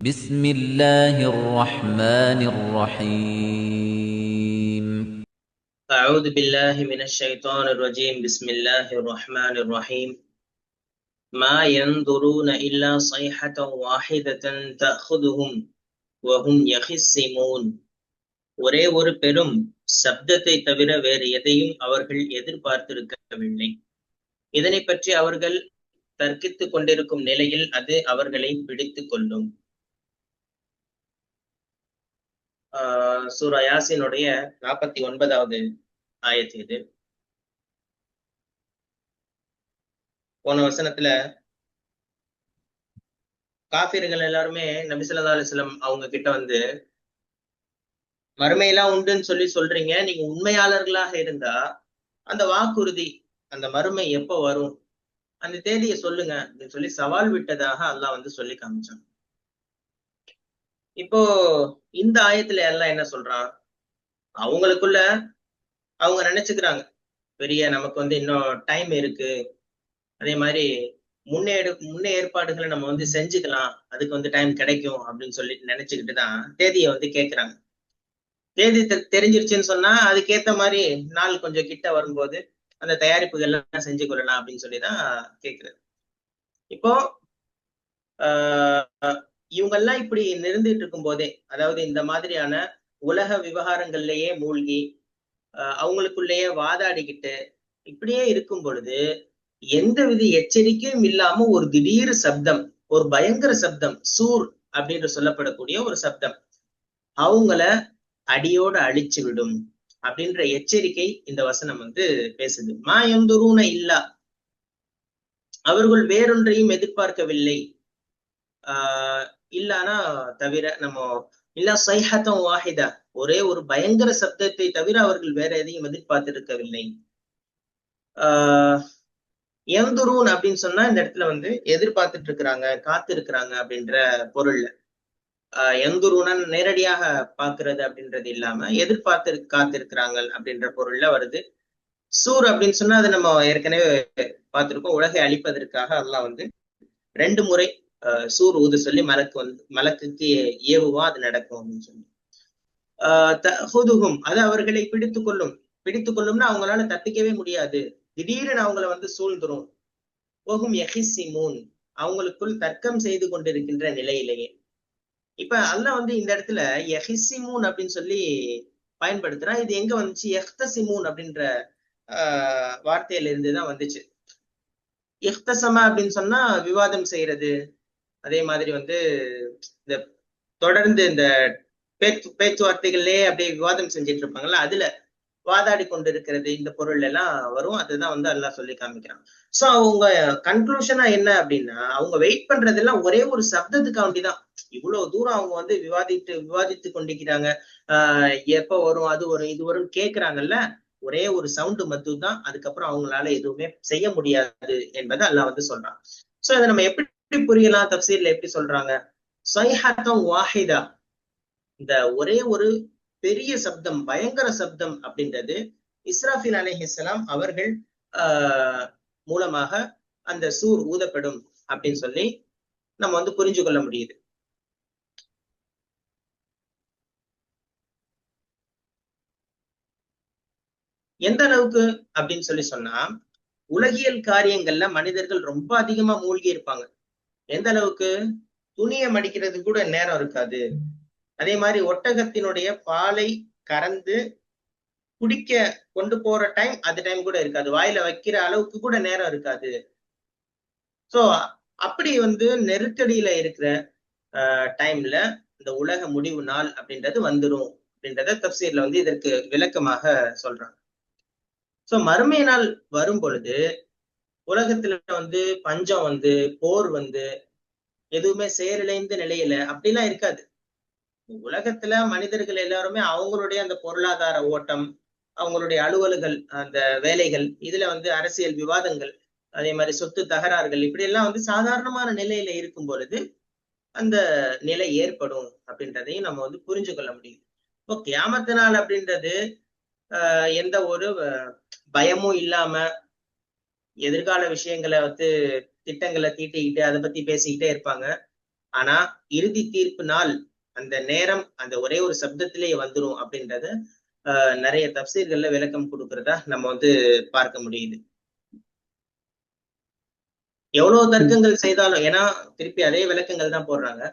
بسم الله الرحمن الرحيم أعوذ بالله من الشيطان الرجيم بسم الله الرحمن الرحيم ما ينظرون إلا صيحة واحدة تأخذهم وهم يخصمون ஒரே ஒரு பெரும் சப்தத்தை தவிர வேறு எதையும் அவர்கள் எதிர்பார்த்திருக்கவில்லை. இதனை பற்றி அவர்கள் தர்க்கித்துக் கொண்டிருக்கும் நிலையில் அது அவர்களை பிடித்துக் கொள்ளும். சூரா யாசினுடைய 49வது ஆயத்து இது. போன வசனத்துல காஃபிர்கள் எல்லாருமே நபி ஸல்லல்லாஹு அலைஹி வஸல்லம் அவங்க கிட்ட வந்து, மறுமையெல்லாம் உண்டுன்னு சொல்றீங்க, நீங்க உண்மையாளர்களாக இருந்தா அந்த வாக்குறுதி, அந்த மறுமை எப்ப வரும், அந்த தேதியை சொல்லுங்க அப்படின்னு சொல்லி சவால் விட்டதாக அல்லாஹ் வந்து சொல்லி காமிச்சான். இப்போ இந்த ஆயத்துல எல்லாம் என்ன சொல்றான், அவங்களுக்குள்ள அவங்க நினைச்சுக்கிறாங்க, பெரிய நமக்கு வந்து இன்னும் டைம் இருக்கு, அதே மாதிரி முன்னே ஏற்பாடுகளை நம்ம வந்து செஞ்சுக்கலாம், அதுக்கு வந்து டைம் கிடைக்கும் அப்படின்னு சொல்லி நினைச்சுக்கிட்டு தான் தேதியை வந்து கேட்கிறாங்க. தேதி தெரிஞ்சிருச்சுன்னு சொன்னா அதுக்கேத்த மாதிரி நாள் கொஞ்சம் கிட்ட வரும்போது அந்த தயாரிப்புகள் எல்லாம் செஞ்சு கொள்ளலாம் அப்படின்னு சொல்லிதான் கேட்கிறது. இப்போ இவங்க எல்லாம் இப்படி நிறுந்துட்டு இருக்கும் போதே, அதாவது இந்த மாதிரியான உலக விவகாரங்கள்லயே மூழ்கி அவங்களுக்குள்ளேயே வாதாடிக்கிட்டு இப்படியே இருக்கும் பொழுது, எந்தவித எச்சரிக்கையும் இல்லாம ஒரு திடீர் சப்தம், ஒரு பயங்கர சப்தம், சூர் அப்படின்னு சொல்லப்படக்கூடிய ஒரு சப்தம் அவங்கள அடியோடு அழிச்சு விடும் அப்படின்ற எச்சரிக்கை இந்த வசனம் வந்து பேசுது. மா யந்துரூன இல்லா, அவர்கள் வேறொன்றையும் எதிர்பார்க்கவில்லை. இல்லானா தவிர, நம்ம இல்லா சைஹத்தம் வாஹிதா, ஒரே ஒரு பயங்கர சப்தத்தை தவிர அவர்கள் வேற எதையும் எதிர்பார்த்திருக்கவில்லை. யந்துரூன் அப்படின்னு சொன்னா இந்த இடத்துல வந்து எதிர்பார்த்துட்டு இருக்கிறாங்க, காத்து இருக்கிறாங்க அப்படின்ற பொருள்ல. எந்துருன நேரடியாக பாக்குறது அப்படின்றது இல்லாம எதிர்பார்த்து காத்திருக்கிறாங்க அப்படின்ற பொருள்ல வருது. சூர் அப்படின்னு சொன்னா அது நம்ம ஏற்கனவே பார்த்திருக்கோம், உலகை அழிப்பதற்காக அல்லாஹ் வந்து 2 முறை சூர் ஊது சொல்லி மலக்குக்கு ஏவுவா, அது நடக்கும் அப்படின்னு சொல்லி. அது அவர்களை பிடித்துக் கொள்ளும்னா அவங்களால தப்பிக்கவே முடியாது, திடீர்னு அவங்கள வந்து சூழ்ந்துரும். போகும் யஹிசிமூன், அவங்களுக்குள் தர்க்கம் செய்து கொண்டிருக்கின்ற நிலையிலேயே. இப்ப அல்லாஹ் வந்து இந்த இடத்துல யஹிசிமூன் அப்படின்னு சொல்லி பயன்படுத்துறான். இது எங்க வந்துச்சு, எஹ்தசிமூன் அப்படின்ற வார்த்தையில இருந்துதான் வந்துச்சு. இஹ்தசம அப்படின்னு சொன்னா விவாதம் செய்யறது, அதே மாதிரி வந்து இந்த தொடர்ந்து இந்த பேச்சுவார்த்தைகள்லயே அப்படியே விவாதம் செஞ்சுட்டு இருப்பாங்கல்ல, அதுல வாதாடி கொண்டிருக்கிறது, இந்த பொருள் எல்லாம் வரும். அதுதான் வந்து அல்லாஹ் சொல்லி காமிக்கிறான். சோ அவங்க கன்க்ளூஷனா என்ன அப்படின்னா, அவங்க வெயிட் பண்றதெல்லாம் ஒரே ஒரு சப்தத்துக்காண்டிதான். இவ்வளவு தூரம் அவங்க வந்து விவாதித்து கொண்டிருக்கிறாங்க. எப்ப வரும், அது வரும், இது வரும் கேக்குறாங்கல்ல, ஒரே ஒரு சவுண்டு மட்டும் தான், அதுக்கப்புறம் அவங்களால எதுவுமே செய்ய முடியாது என்பதை அல்லாஹ் வந்து சொல்றான். சோ அதை நம்ம எப்படி புரியலாம், தப்சீர்ல எப்படி சொல்றாங்க, சைஹத்தம் வாஹிதா, இந்த ஒரே ஒரு பெரிய சப்தம், பயங்கர சப்தம் அப்படின்றது இஸ்ராஃபில் அலைஹிஸ்ஸலாம் அவர்கள் மூலமாக அந்த சூர் ஊதப்படும் அப்படின்னு சொல்லி நம்ம வந்து புரிஞ்சு கொள்ள முடியுது. எந்த அளவுக்கு அப்படின்னு சொல்லி சொன்னா, உலகியல் காரியங்கள்ல மனிதர்கள் ரொம்ப அதிகமா மூழ்கி இருப்பாங்க. எந்த அளவுக்கு, துணியை மடிக்கிறது கூட நேரம் இருக்காது. அதே மாதிரி ஒட்டகத்தினுடைய பாலை கறந்து குடிக்க கொண்டு போற டைம், அது டைம் கூட இருக்காது, வாயில வைக்கிற அளவுக்கு கூட நேரம் இருக்காது. சோ அப்படி வந்து நெருக்கடியில இருக்கிற டைம்ல இந்த உலக முடிவு நாள் அப்படின்றது வந்துடும் அப்படின்றத தப்சீர்ல வந்து இதற்கு விளக்கமாக சொல்றாங்க. சோ மறுமை நாள் வரும் பொழுது உலகத்துல வந்து பஞ்சம் வந்து, போர் வந்து, எதுவுமே செயலிழந்த நிலையில அப்படிலாம் இருக்காது. உலகத்துல மனிதர்கள் எல்லாருமே அவங்களுடைய அந்த பொருளாதார ஓட்டம், அவங்களுடைய அலுவல்கள், அந்த வேலைகள், இதுல வந்து அரசியல் விவாதங்கள், அதே மாதிரி சொத்து தகராறுகள், இப்படி எல்லாம் வந்து சாதாரணமான நிலையில இருக்கும் பொழுது அந்த நிலை ஏற்படும் அப்படின்றதையும் நம்ம வந்து புரிஞ்சு கொள்ள முடியும். இப்போ கியாமத்து நாள் அப்படின்றது எந்த ஒரு பயமும் இல்லாம எதிர்கால விஷயங்களை வந்து திட்டங்களை தீட்டிக்கிட்டு அதை பத்தி பேசிக்கிட்டே இருப்பாங்க. ஆனா இறுதி தீர்ப்பு நாள் அந்த நேரம் அந்த ஒரே ஒரு சப்தத்திலேயே வந்துரும் அப்படின்றத நிறைய தப்சீர்கள்ல விளக்கம் கொடுக்கறதா நம்ம வந்து பார்க்க முடியுது. எவ்வளவு தர்க்கங்கள் செய்தாலும், ஏன்னா திருப்பி அதே விளக்கங்கள் தான் போடுறாங்க.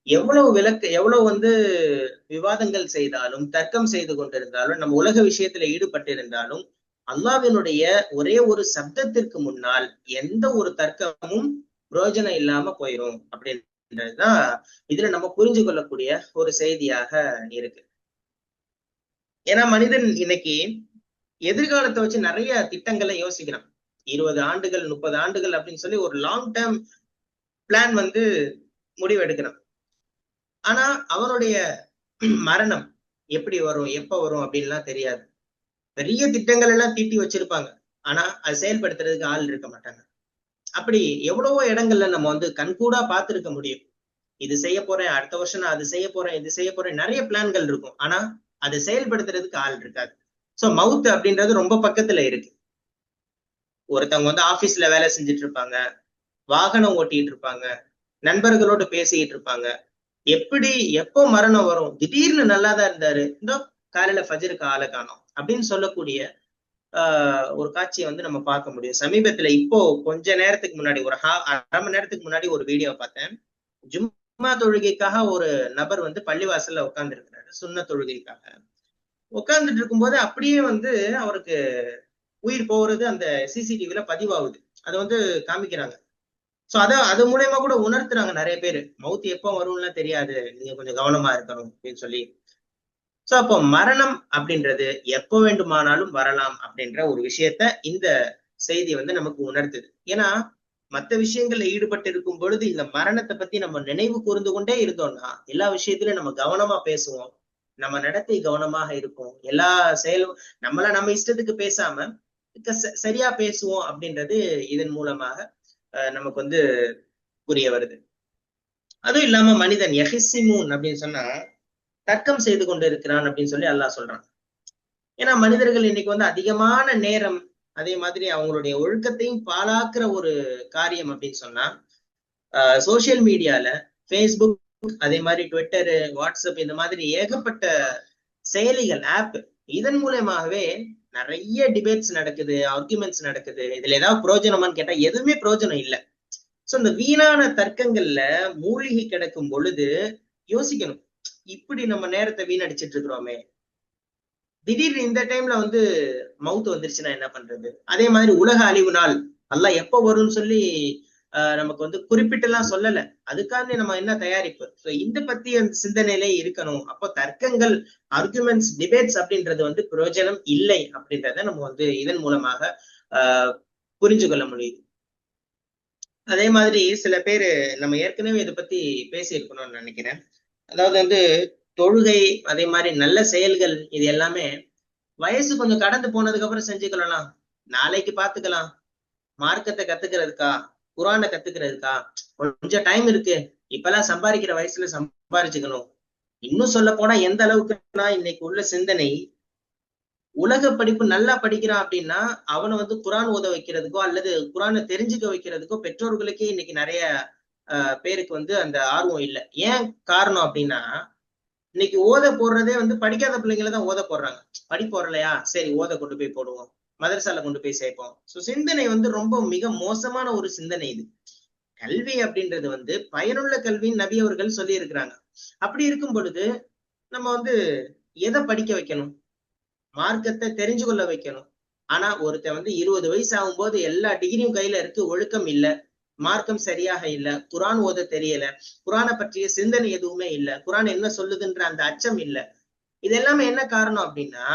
எவ்வளவு வந்து விவாதங்கள் செய்தாலும், தர்க்கம் செய்து கொண்டிருந்தாலும், நம்ம உலக விஷயத்துல ஈடுபட்டிருந்தாலும், அல்லாஹ்வினுடைய ஒரே ஒரு சப்தத்திற்கு முன்னால் எந்த ஒரு தர்க்கமும் பிரயோஜனம் இல்லாம போயிரும் அப்படின்றதுதான் இதுல நம்ம புரிஞ்சு கொள்ளக்கூடிய ஒரு செய்தியாக இருக்கு. ஏன்னா மனிதன் இன்னைக்கு எதிர்காலத்தை வச்சு நிறைய திட்டங்களை யோசிக்கிறான். 20 ஆண்டுகள் 30 ஆண்டுகள் அப்படின்னு சொல்லி ஒரு லாங் டேர்ம் பிளான் வந்து முடிவெடுக்கிறான். ஆனா அவனுடைய மரணம் எப்படி வரும், எப்ப வரும் அப்படின்லாம் தெரியாது. பெரிய திட்டங்கள் எல்லாம் தீட்டி வச்சிருப்பாங்க, ஆனா அது செயல்படுத்துறதுக்கு ஆள் இருக்க மாட்டாங்க. அப்படி எவ்வளவோ இடங்கள்ல நம்ம வந்து கண்கூடா பார்த்திருக்க முடியும். இது செய்ய போறேன், அடுத்த வருஷம் நான் அது செய்ய போறேன், இது செய்ய போறேன், நிறைய பிளான்கள் இருக்கும். ஆனா அதை செயல்படுத்துறதுக்கு ஆள் இருக்காது. சோ மவுத் அப்படின்றது ரொம்ப பக்கத்துல இருக்கு. ஒருத்தவங்க வந்து ஆபீஸ்ல வேலை செஞ்சுட்டு இருப்பாங்க, வாகனம் ஓட்டிட்டு இருப்பாங்க, நண்பர்களோடு பேசிட்டு இருப்பாங்க. எப்படி எப்போ மரணம் வரும், திடீர்னு நல்லாதான் இருந்தாரு, இந்த காலையில ஃபஜருக்கு ஆளை காணோம் அப்படின்னு சொல்லக்கூடிய ஒரு காட்சியை வந்து நம்ம பார்க்க முடியும். சமீபத்துல இப்போ கொஞ்ச நேரத்துக்கு முன்னாடி ஒரு அரை மணி நேரத்துக்கு முன்னாடி ஒரு வீடியோ பார்த்தேன். ஜும்மா தொழுகைக்காக ஒரு நபர் வந்து பள்ளிவாசல்ல உட்கார்ந்து இருக்கிறாரு, சுன்ன தொழுகைக்காக உட்கார்ந்துட்டு இருக்கும்போது அப்படியே வந்து அவருக்கு உயிர் போறது அந்த சிசிடிவில பதிவாகுது. அதை வந்து காமிக்கிறாங்க. சோ அது மூலயமா கூட உணர்த்துறாங்க நிறைய பேரு, மவுத் எப்போ வரும்னு தெரியாது, நீங்க கொஞ்சம் கவனமா இருக்கணும் அப்படின்னு சொல்லி. சோ அப்போ மரணம் அப்படின்றது எப்போ வேண்டுமானாலும் வரலாம் அப்படின்ற ஒரு விஷயத்த இந்த செய்தி வந்து நமக்கு உணர்த்துது. ஏன்னா மற்ற விஷயங்கள்ல ஈடுபட்டு இருக்கும் பொழுது இந்த மரணத்தை பத்தி நம்ம நினைவு கூர்ந்து கொண்டே இருந்தோம்னா எல்லா விஷயத்திலும் நம்ம கவனமா பேசுவோம், நம்ம நடத்தை கவனமாக இருக்கும், எல்லா செயலும் நம்ம இஷ்டத்துக்கு பேசாம சரியா பேசுவோம் அப்படின்றது இதன் மூலமாக நமக்கு வந்து புரிய வருது. அதுவும் இல்லாம மனிதன் யஹிசிமூன் அப்படின்னு சொன்னா தர்க்கம் செய்து கொண்டு இருக்கிறான் அப்படின்னு சொல்லி அல்லாஹ் சொல்றான். ஏன்னா மனிதர்கள் இன்னைக்கு வந்து அதிகமான நேரம், அதே மாதிரி அவங்களுடைய ஒழுக்கத்தையும் பாழாக்குற ஒரு காரியம் அப்படின்னு சொன்னா சோசியல் மீடியால ஃபேஸ்புக், அதே மாதிரி ட்விட்டரு, வாட்ஸ்அப், இந்த மாதிரி ஏகப்பட்ட செயலிகள், ஆப், இதன் மூலமாகவே நிறைய டிபேட்ஸ் நடக்குது, ஆர்குமெண்ட்ஸ் நடக்குது. இதுல ஏதாவது பிரயோஜனமான்னு கேட்டா எதுவுமே பிரயோஜனம் இல்லை. சோ இந்த வீணான தர்க்கங்கள்ல மூழ்கி கிடக்கும் பொழுது யோசிக்கணும், இப்படி நம்ம நேரத்தை வீணடிச்சிட்டு இருக்கிறோமே, திடீர்னு இந்த டைம்ல வந்து மவுத் வந்துருச்சுன்னா என்ன பண்றது? அதே மாதிரி உலக அழிவு நாள் அல்லாஹ் எப்ப வரும்னு சொல்லி நமக்கு வந்து குறிப்பிட்டெல்லாம் சொல்லல, அதுக்காக நம்ம என்ன தயாரிப்பு? சோ இந்த பத்தி அந்த சிந்தனையிலே இருக்கணும். அப்போ தர்க்கங்கள், ஆர்குமெண்ட்ஸ், டிபேட்ஸ் அப்படின்றது வந்து பிரயோஜனம் இல்லை அப்படின்றத நம்ம வந்து இதன் மூலமாக புரிஞ்சு கொள்ள முடியுது. அதே மாதிரி சில பேரு நம்ம ஏற்கனவே இதை பத்தி பேசியிருக்கணும்னு நினைக்கிறேன். அதாவது வந்து தொழுகை, அதே மாதிரி நல்ல செயல்கள், இது எல்லாமே வயசு கொஞ்சம் கடந்து போனதுக்கு அப்புறம் செஞ்சுக்கலாம், நாளைக்கு பாத்துக்கலாம், மார்க்கத்தை கத்துக்கிறதுக்கா, குரானை கத்துக்கிறதுக்கா, கொஞ்சம் டைம் இருக்கு, இப்பெல்லாம் சம்பாதிக்கிற வயசுல சம்பாதிச்சுக்கணும். இன்னும் சொல்ல போனா எந்த அளவுக்குன்னா இன்னைக்கு உள்ள சிந்தனை, உலக படிப்பு நல்லா படிக்கிறான் அப்படின்னா அவனை வந்து குரான் ஓத வைக்கிறதுக்கோ அல்லது குரானை தெரிஞ்சுக்க வைக்கிறதுக்கோ பெற்றோர்களுக்கே இன்னைக்கு நிறைய பேருக்கு வந்து அந்த ஆர்வம் இல்லை. ஏன் காரணம் அப்படின்னா இன்னைக்கு ஓத போடுறதே வந்து படிக்காத பிள்ளைங்களை தான் ஓத போடுறாங்க. படிப்பு வரலையா, சரி ஓத கொண்டு போய் போடுவோம், மதரசால கொண்டு போய் சேர்ப்போம். சோ சிந்தனை வந்து ரொம்ப மிக மோசமான ஒரு சிந்தனை இது. கல்வி அப்படின்றது வந்து பயனுள்ள கல்வின்னு நபி அவர்கள் சொல்லி இருக்கிறாங்க. அப்படி இருக்கும் பொழுது நம்ம வந்து எதை படிக்க வைக்கணும்? மார்க்கத்தை தெரிஞ்சு கொள்ள வைக்கணும். ஆனா ஒருத்தன் வந்து 20 வயசு ஆகும்போது எல்லா டிகிரியும் கையில இருக்கு, ஒழுக்கம் இல்ல, மார்க்கம் சரியாக இல்ல, குரான் ஓத தெரியல, குரானை பற்றிய சிந்தனை எதுவுமே இல்ல, குரான் என்ன சொல்லுதுன்ற அந்த அச்சம் இல்ல. இது எல்லாமே என்ன காரணம் அப்படின்னா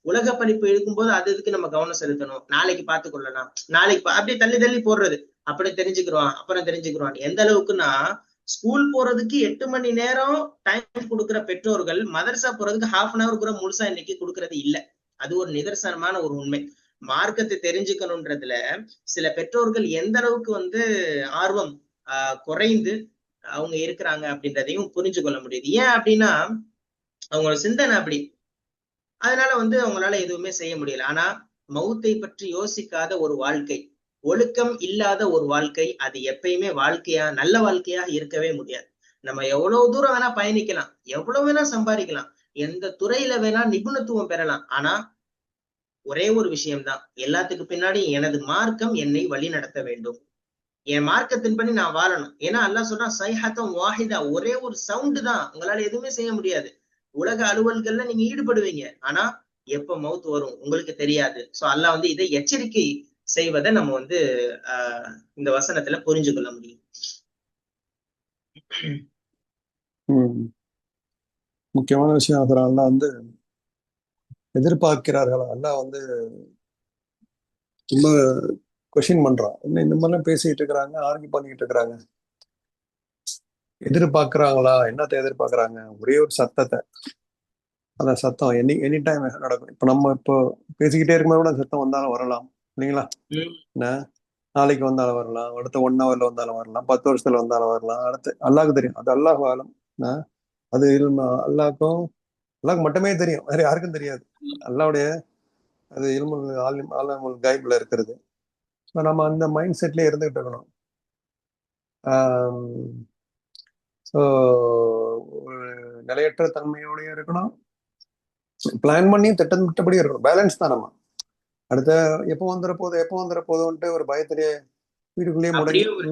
உலக படிப்பு இருக்கும்போது அது இதுக்கு நம்ம கவனம் செலுத்தணும், நாளைக்கு பார்த்து கொள்ளலாம், நாளைக்கு அப்படியே தள்ளி தள்ளி போடுறது, அப்படி தெரிஞ்சுக்கிறோம் அப்புறம் தெரிஞ்சுக்கிறோம். எந்த அளவுக்குன்னா ஸ்கூல் போறதுக்கு 8 மணி நேரம் டைம் கொடுக்குற பெற்றோர்கள் மதரசா போறதுக்கு ½ கூட முழுசா இன்னைக்கு கொடுக்கறது இல்லை. அது ஒரு நிதர்சனமான ஒரு உண்மை. மார்க்கத்தை தெரிஞ்சுக்கணுன்றதுல சில பெற்றோர்கள் எந்த அளவுக்கு வந்து ஆர்வம் குறைந்து அவங்க இருக்கிறாங்க அப்படின்றதையும் புரிஞ்சு கொள்ள முடியுது. ஏன் அப்படின்னா அவங்களோட சிந்தனை அப்படி, அதனால வந்து அவங்களால எதுவுமே செய்ய முடியல. ஆனா மௌத்தை பற்றி யோசிக்காத ஒரு வாழ்க்கை, ஒழுக்கம் இல்லாத ஒரு வாழ்க்கை, அது எப்பயுமே வாழ்க்கையா, நல்ல வாழ்க்கையா இருக்கவே முடியாது. நம்ம எவ்வளவு தூரம் வேணா பயணிக்கலாம், எவ்வளவு வேணா சம்பாதிக்கலாம், எந்த துறையில வேணா நிபுணத்துவம் பெறலாம். ஆனா ஒரே ஒரு விஷயம்தான், எல்லாத்துக்கு பின்னாடி எனது மார்க்கம் என்னை வழி நடத்த வேண்டும். என் மார்க்கத்தின்படி நான் வாழணும். ஏன்னா அல்லாஹ் சொல்றான், சைஹத்தம் வாஹிதா, ஒரே ஒரு சவுண்டு தான், உங்களால எதுவுமே செய்ய முடியாது. உலக அலுவல்கள்ல நீங்க ஈடுபடுவீங்க, ஆனா எப்ப மவுத் வரும் உங்களுக்கு தெரியாது. சோ அல்லாஹ் வந்து இதை எச்சரிக்கை செய்வதை நம்ம வந்து இந்த வசனத்துல புரிஞ்சு கொள்ள முடியும். ம். முக்கியமான விஷயம் அப்புறம் அல்லாஹ் வந்து எதிர்பார்க்கிறார்கள். அல்லாஹ் வந்து ரொம்ப கொஸ்டின் பண்றான். என்ன இந்த மாதிரிலாம் பேசிட்டு இருக்கிறாங்க, ஆர்கியூ பண்ணிட்டு இருக்கிறாங்க. எதிர்பார்க்கறாங்களா? என்னத்தை எதிர்பார்க்கறாங்க? ஒரே ஒரு சத்தத்தை. அந்த சத்தம் எனி டைம் நடக்கும். இப்ப நம்ம இப்போ பேசிக்கிட்டே இருக்கும்போது கூட அந்த சத்தம் வந்தாலும் வரலாம், இல்லைங்களா? என்ன நாளைக்கு வந்தாலும் வரலாம், அடுத்த 1 ஹவர்ல வந்தாலும் வரலாம், 10 வருஷத்துல வந்தாலும் வரலாம். அடுத்து அல்லாஹ்க்கு தெரியும். அது அல்லாஹ் ஆலம். அது அல்லாஹ்க்கும் மட்டுமே தெரியும், வேற யாருக்கும் தெரியாது. அல்லாஹ்வுடைய அது இல்முல் ஆலமுல் கைப்ல இருக்கிறது. ஸோ நம்ம அந்த மைண்ட் செட்லயே இருந்துகிட்டு இருக்கணும். ஸோ ஒரு நிலையற்ற தன்மையோடய இருக்கணும், பிளான் பண்ணி திட்டமிட்டபடி இருக்கணும். பேலன்ஸ் தான். நம்ம அடுத்த எப்போ வந்துட போதும்ன்ட்டு ஒரு பயத்திலேயே வீட்டுக்குள்ளேயே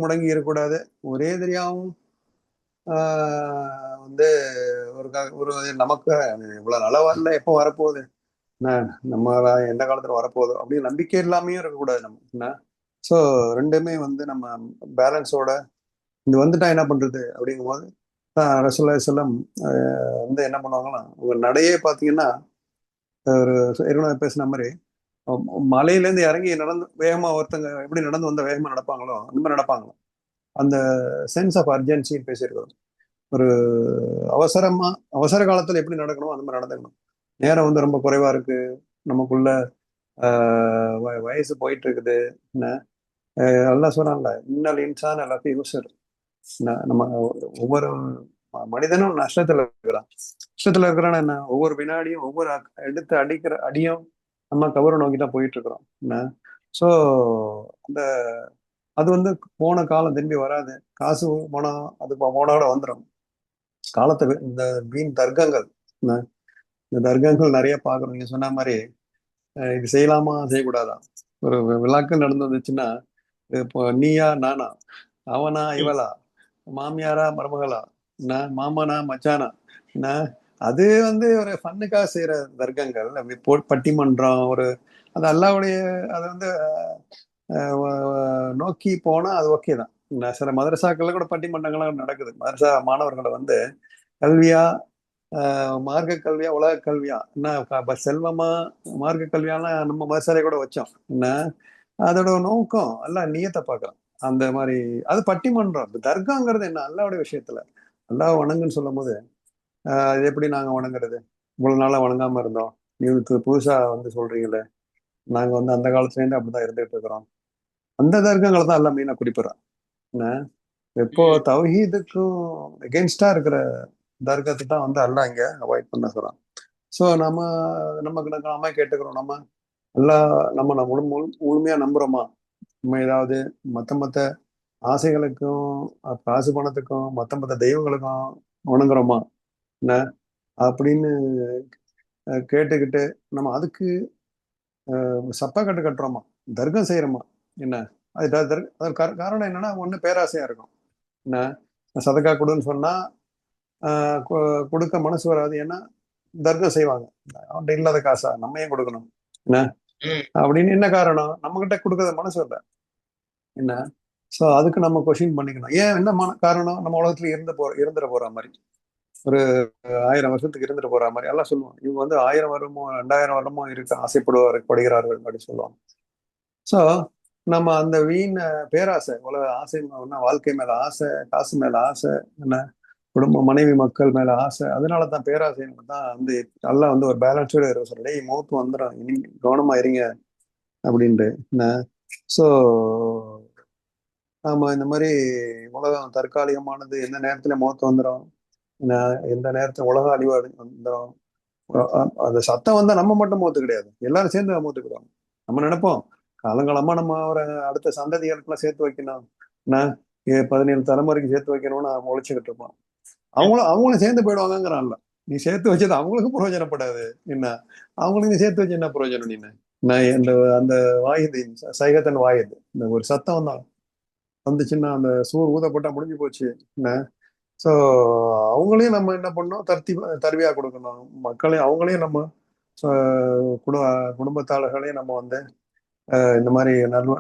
முடங்கி இருக்கக்கூடாது. ஒரே தெரியாவும் வந்து ஒரு நமக்கு இவ்வளவு நல்லா வரல, எப்போ வரப்போகுது, நம்ம எந்த காலத்துல வரப்போகுது அப்படின்னு நம்பிக்கை இல்லாமையும் இருக்கக்கூடாது நம்ம. என்ன ஸோ ரெண்டுமே வந்து நம்ம பேலன்ஸோட இந்த வந்துட்டா என்ன பண்றது அப்படிங்கும் போது ரசூலுல்லாஹி ஸல்லல்லாஹு அலைஹி வஸல்லம் வந்து என்ன பண்ணுவாங்கன்னா, உங்க நடையே பார்த்தீங்கன்னா ஒரு ஏற்கனவே பேசின மாதிரி மலையிலேருந்து இறங்கி நடந்து வேகமா ஒருத்தங்க எப்படி நடந்து வந்த வேகமா நடப்பாங்களோ அந்த மாதிரி நடப்பாங்க. அந்த சென்ஸ் ஆஃப் அர்ஜென்சின்னு பேசியிருக்கிறோம். ஒரு அவசர காலத்துல எப்படி நடக்கணும் அந்த மாதிரி நடந்துக்கணும். நேரம் வந்து ரொம்ப குறைவா இருக்கு, நமக்குள்ள வயசு போயிட்டு இருக்குது. என்ன எல்லாம் சொன்னாங்கல்ல, இன்னல் இன்சான் எல்லாத்தையும் யூசர். நம்ம ஒவ்வொரு மனிதனும் நஷ்டத்துல இருக்கிறான். நஷ்டத்துல இருக்கிறான்னு என்ன, ஒவ்வொரு வினாடியும் ஒவ்வொரு எடுத்து அடிக்கிற அடியும் நம்ம கவரை நோக்கி தான் போயிட்டு இருக்கிறோம். என்ன ஸோ அந்த அது வந்து போன காலம் திரும்பி வராது. காசு போனோம், அது போனோட வந்துடும். காலத்தை இந்த வீண் தர்க்கங்கள், இந்த தர்க்கங்கள் நிறைய பார்க்கணும். நீங்க சொன்ன மாதிரி இது செய்யலாமா செய்யக்கூடாதா, ஒரு விழாக்கள் நடந்து வந்துச்சுன்னா இப்போ நீயா நானா, அவனா இவளா, மாமியாரா மருமகளா, என்ன மாமனா மச்சானா, என்ன அது வந்து ஒரு ஃபன்னுக்காக செய்யற தர்க்கங்கள். பட்டிமன்றம் ஒரு அது அல்லாவுடைய அதை வந்து நோக்கி போனா அது ஓகே தான். சில மதரசாக்கள்ல கூட பட்டிமன்றங்கள்லாம் நடக்குது. மதரசா மாணவர்களை வந்து கல்வியா, மார்க்க கல்வியா, உலக கல்வியா, என்ன செல்வமா, மார்க்க கல்வியாலாம் நம்ம மதரசாலை கூட வச்சோம். என்ன அதோட நோக்கம் அல்லாஹ் நியத்தை பார்க்கலாம். அந்த மாதிரி அது பட்டிமன்றம். தர்காங்கிறது என்ன, அல்லாவுடைய விஷயத்துல அல்லாஹ் வணங்குன்னு சொல்லும் போது அது எப்படி நாங்க வணங்குறது? இவ்வளவு நாளா வணங்காம இருந்தோம், நீ புதுசா வந்து சொல்றீங்களே, நாங்க வந்து அந்த காலத்துல இருந்து அப்படிதான் இருந்துட்டு இருக்கிறோம். அந்த தர்க்கங்களை தான் எல்லாம் மெயினா குறிப்பிடறோம். என்ன எப்போ தௌஹீதுக்கும் எகென்ஸ்டா இருக்கிற தர்க்கத்தை தான் வந்து அல்லாஹ் இங்க அவாய்ட் பண்ண சொல்றான். ஸோ நமக்கு நாம கேட்டுக்கிறோம், நம்ம எல்லாம் நம்ம முழுமையா நம்புறோமா? நம்ம ஏதாவது மத்த ஆசைகளுக்கும் காசு பணத்துக்கும் மத்த தெய்வங்களுக்கும் வணங்குறோமா என்ன அப்படின்னு கேட்டுக்கிட்டு நம்ம அதுக்கு சப்பா கட்டுறோமா, தர்க்கம் செய்யறோமா? என்ன அது காரணம் என்னன்னா, ஒண்ணு பேராசையா இருக்கும். என்ன சதக்கா கொடுன்னு சொன்னா கொடுக்க மனசு வராது. ஏன்னா தர்க்கம் செய்வாங்க, அவன்கிட்ட இல்லாத காசா நம்ம ஏன் கொடுக்கணும் என்ன அப்படின்னு. என்ன காரணம்? நம்ம கிட்ட கொடுக்கறத மனசு இல்லை. என்ன ஸோ அதுக்கு நம்ம கொஸ்டின் பண்ணிக்கணும், ஏன் என்ன காரணம்? நம்ம உலகத்துல இருந்துட போற மாதிரி, ஒரு 1000 வருஷத்துக்கு இருந்துட்டு போற மாதிரி எல்லாம் சொல்லுவாங்க. இவங்க வந்து 1000 வருமோ 2000 வருமோ இருக்க படுகிறார்கள் அப்படின்னு சொல்லுவாங்க. ஸோ நம்ம அந்த வீண் பேராசை, உலக ஆசை, வாழ்க்கை மேல ஆசை, காசு மேல ஆசை, என்ன குடும்பம், மனைவி, மக்கள் மேல ஆசை, அதனாலதான் பேராசை தான் வந்து எல்லாம் வந்து ஒரு பேலன்ஸோட இருக்க சொல்ல, மௌத்து வந்துடும், இனி கவனமா இருங்க அப்படின்ட்டு. என்ன ஸோ நாம இந்த மாதிரி உலகம் தற்காலிகமானது, எந்த நேரத்துல மௌத்து வந்துடும், எந்த நேரத்துல உலக அழிவு வந்துடும். அந்த சத்தம் வந்தா நம்ம மட்டும் மூத்து கிடையாது, எல்லாரும் சேர்ந்து மூத்துக்கிடுவாங்க. நம்ம நினைப்போம் காலங்காலமா நம்ம அவரை அடுத்த சந்ததிகளுக்குலாம் சேர்த்து வைக்கணும், 17 தலைமுறைக்கு சேர்த்து வைக்கணும்னு நம்ம உழைச்சிக்கிட்டு இருப்போம். அவங்களும் சேர்ந்து போயிடுவாங்கங்கிறான்ல. நீ சேர்த்து வச்சது அவங்களுக்கும் பிரயோஜனப்படாது என்ன, அவங்களுக்கு நீ சேர்த்து வச்சு என்ன பிரயோஜனம்? நீ நான் இந்த அந்த வாயுது சைகத்தன் வாயுது இந்த ஒரு சத்தம் தான் வந்துச்சுன்னா அந்த சூர் ஊதப்பட்டா முடிஞ்சு போச்சு என்ன. ஸோ அவங்களையும் நம்ம என்ன பண்ணோம், தருவியா கொடுக்கணும் மக்களையும், அவங்களையும் நம்ம குடும்பத்தாளர்களையும் நம்ம வந்து இந்த மாதிரி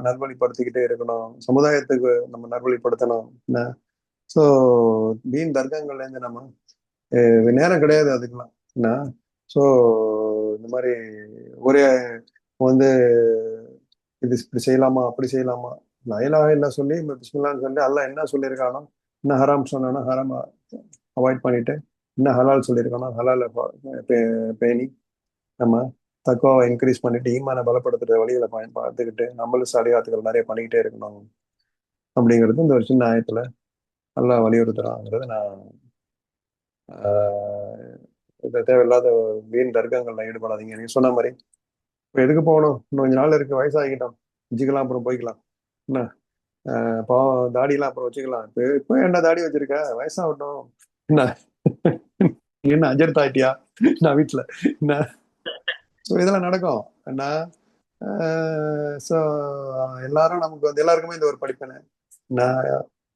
நல்வழிப்படுத்திக்கிட்டே இருக்கணும், சமுதாயத்துக்கு நம்ம நல்வழிப்படுத்தணும் என்ன. ஸோ தீன் தர்க்கங்கள்ல இருந்து நம்ம நேரம் கிடையாது அதுக்கெல்லாம் என்ன. ஸோ இந்த மாதிரி ஒரே வந்து இது இப்படி செய்யலாமா அப்படி செய்யலாமா, லா இல்ல சொல்லி பிஸ்மில்லான்னு சொல்லி அல்லாஹ் என்ன சொல்லியிருக்கானோ, என்ன ஹராம் சொன்னானோ ஹராம் அவாய்ட் பண்ணிட்டு, என்ன ஹலால் சொல்லியிருக்கானோ ஹலால பேணி நம்ம தக்குவாவை இன்க்ரீஸ் பண்ணிட்டு ஈமான பலப்படுத்துற வழிகளை பார்த்துக்கிட்டு நம்மளும் சலியாத்துக்கள் நிறைய பண்ணிக்கிட்டே இருக்கணும் அப்படிங்கிறது இந்த ஒரு சின்ன ஆயத்துல நல்லா வலியுறுத்துறாங்கிறது. நான் இந்த தேவையில்லாத வீண் தர்க்கங்கள்ல ஈடுபடாதீங்க. நீங்க சொன்ன மாதிரி இப்போ எதுக்கு போகணும், இன்னும் கொஞ்ச நாள் இருக்கு, வயசாகிக்கிட்டோம், செஞ்சுக்கலாம் அப்புறம் போய்க்கலாம் என்ன. பாவம் தாடியெல்லாம் அப்புறம் வச்சுக்கலாம், இப்போ என்ன தாடி வச்சிருக்க, வயசாகட்டும் என்ன. என்ன அஜர்த் ஆயிட்டியா நான் வீட்டுல என்ன. ஸோ இதெல்லாம் நடக்கும் என்ன. ஸோ எல்லாரும் நமக்கு வந்து எல்லாருக்குமே இந்த ஒரு படிப்பினை நான்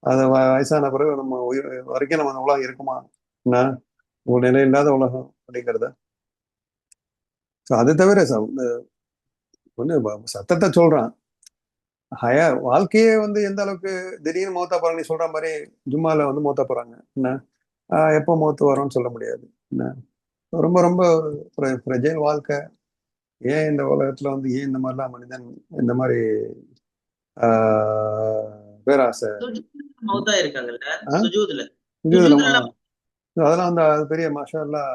அது வயசான பிறகு நம்ம உயிர் வரைக்கும் நம்ம அந்த உலகம் இருக்குமா என்ன, ஒரு நிலை இல்லாத உலகம் அப்படிங்கிறத. ஸோ அது தவிர ஒண்ணு சத்தத்தை சொல்றான், வாழ்க்கையே வந்து எந்த அளவுக்கு திடீர்னு மௌத்தா போறாங்க, நீ சொல்ற மாதிரி ஜும்மால வந்து மௌத்தா போறாங்க என்ன, எப்போ மௌத்து வரும்னு சொல்ல முடியாது என்ன. ரொம்ப ரொம்ப ஃப்ரெஜைல் வாழ்க்கை. ஏன் இந்த உலகத்துல வந்து ஏன் இந்த மாதிரிலாம் மனிதன் இந்த மாதிரி பேராசை மௌத்தா இருக்காங்கல்ல சுஜூதுல, அதெல்லாம் வந்து அது பெரிய மாஷா அல்லாஹ்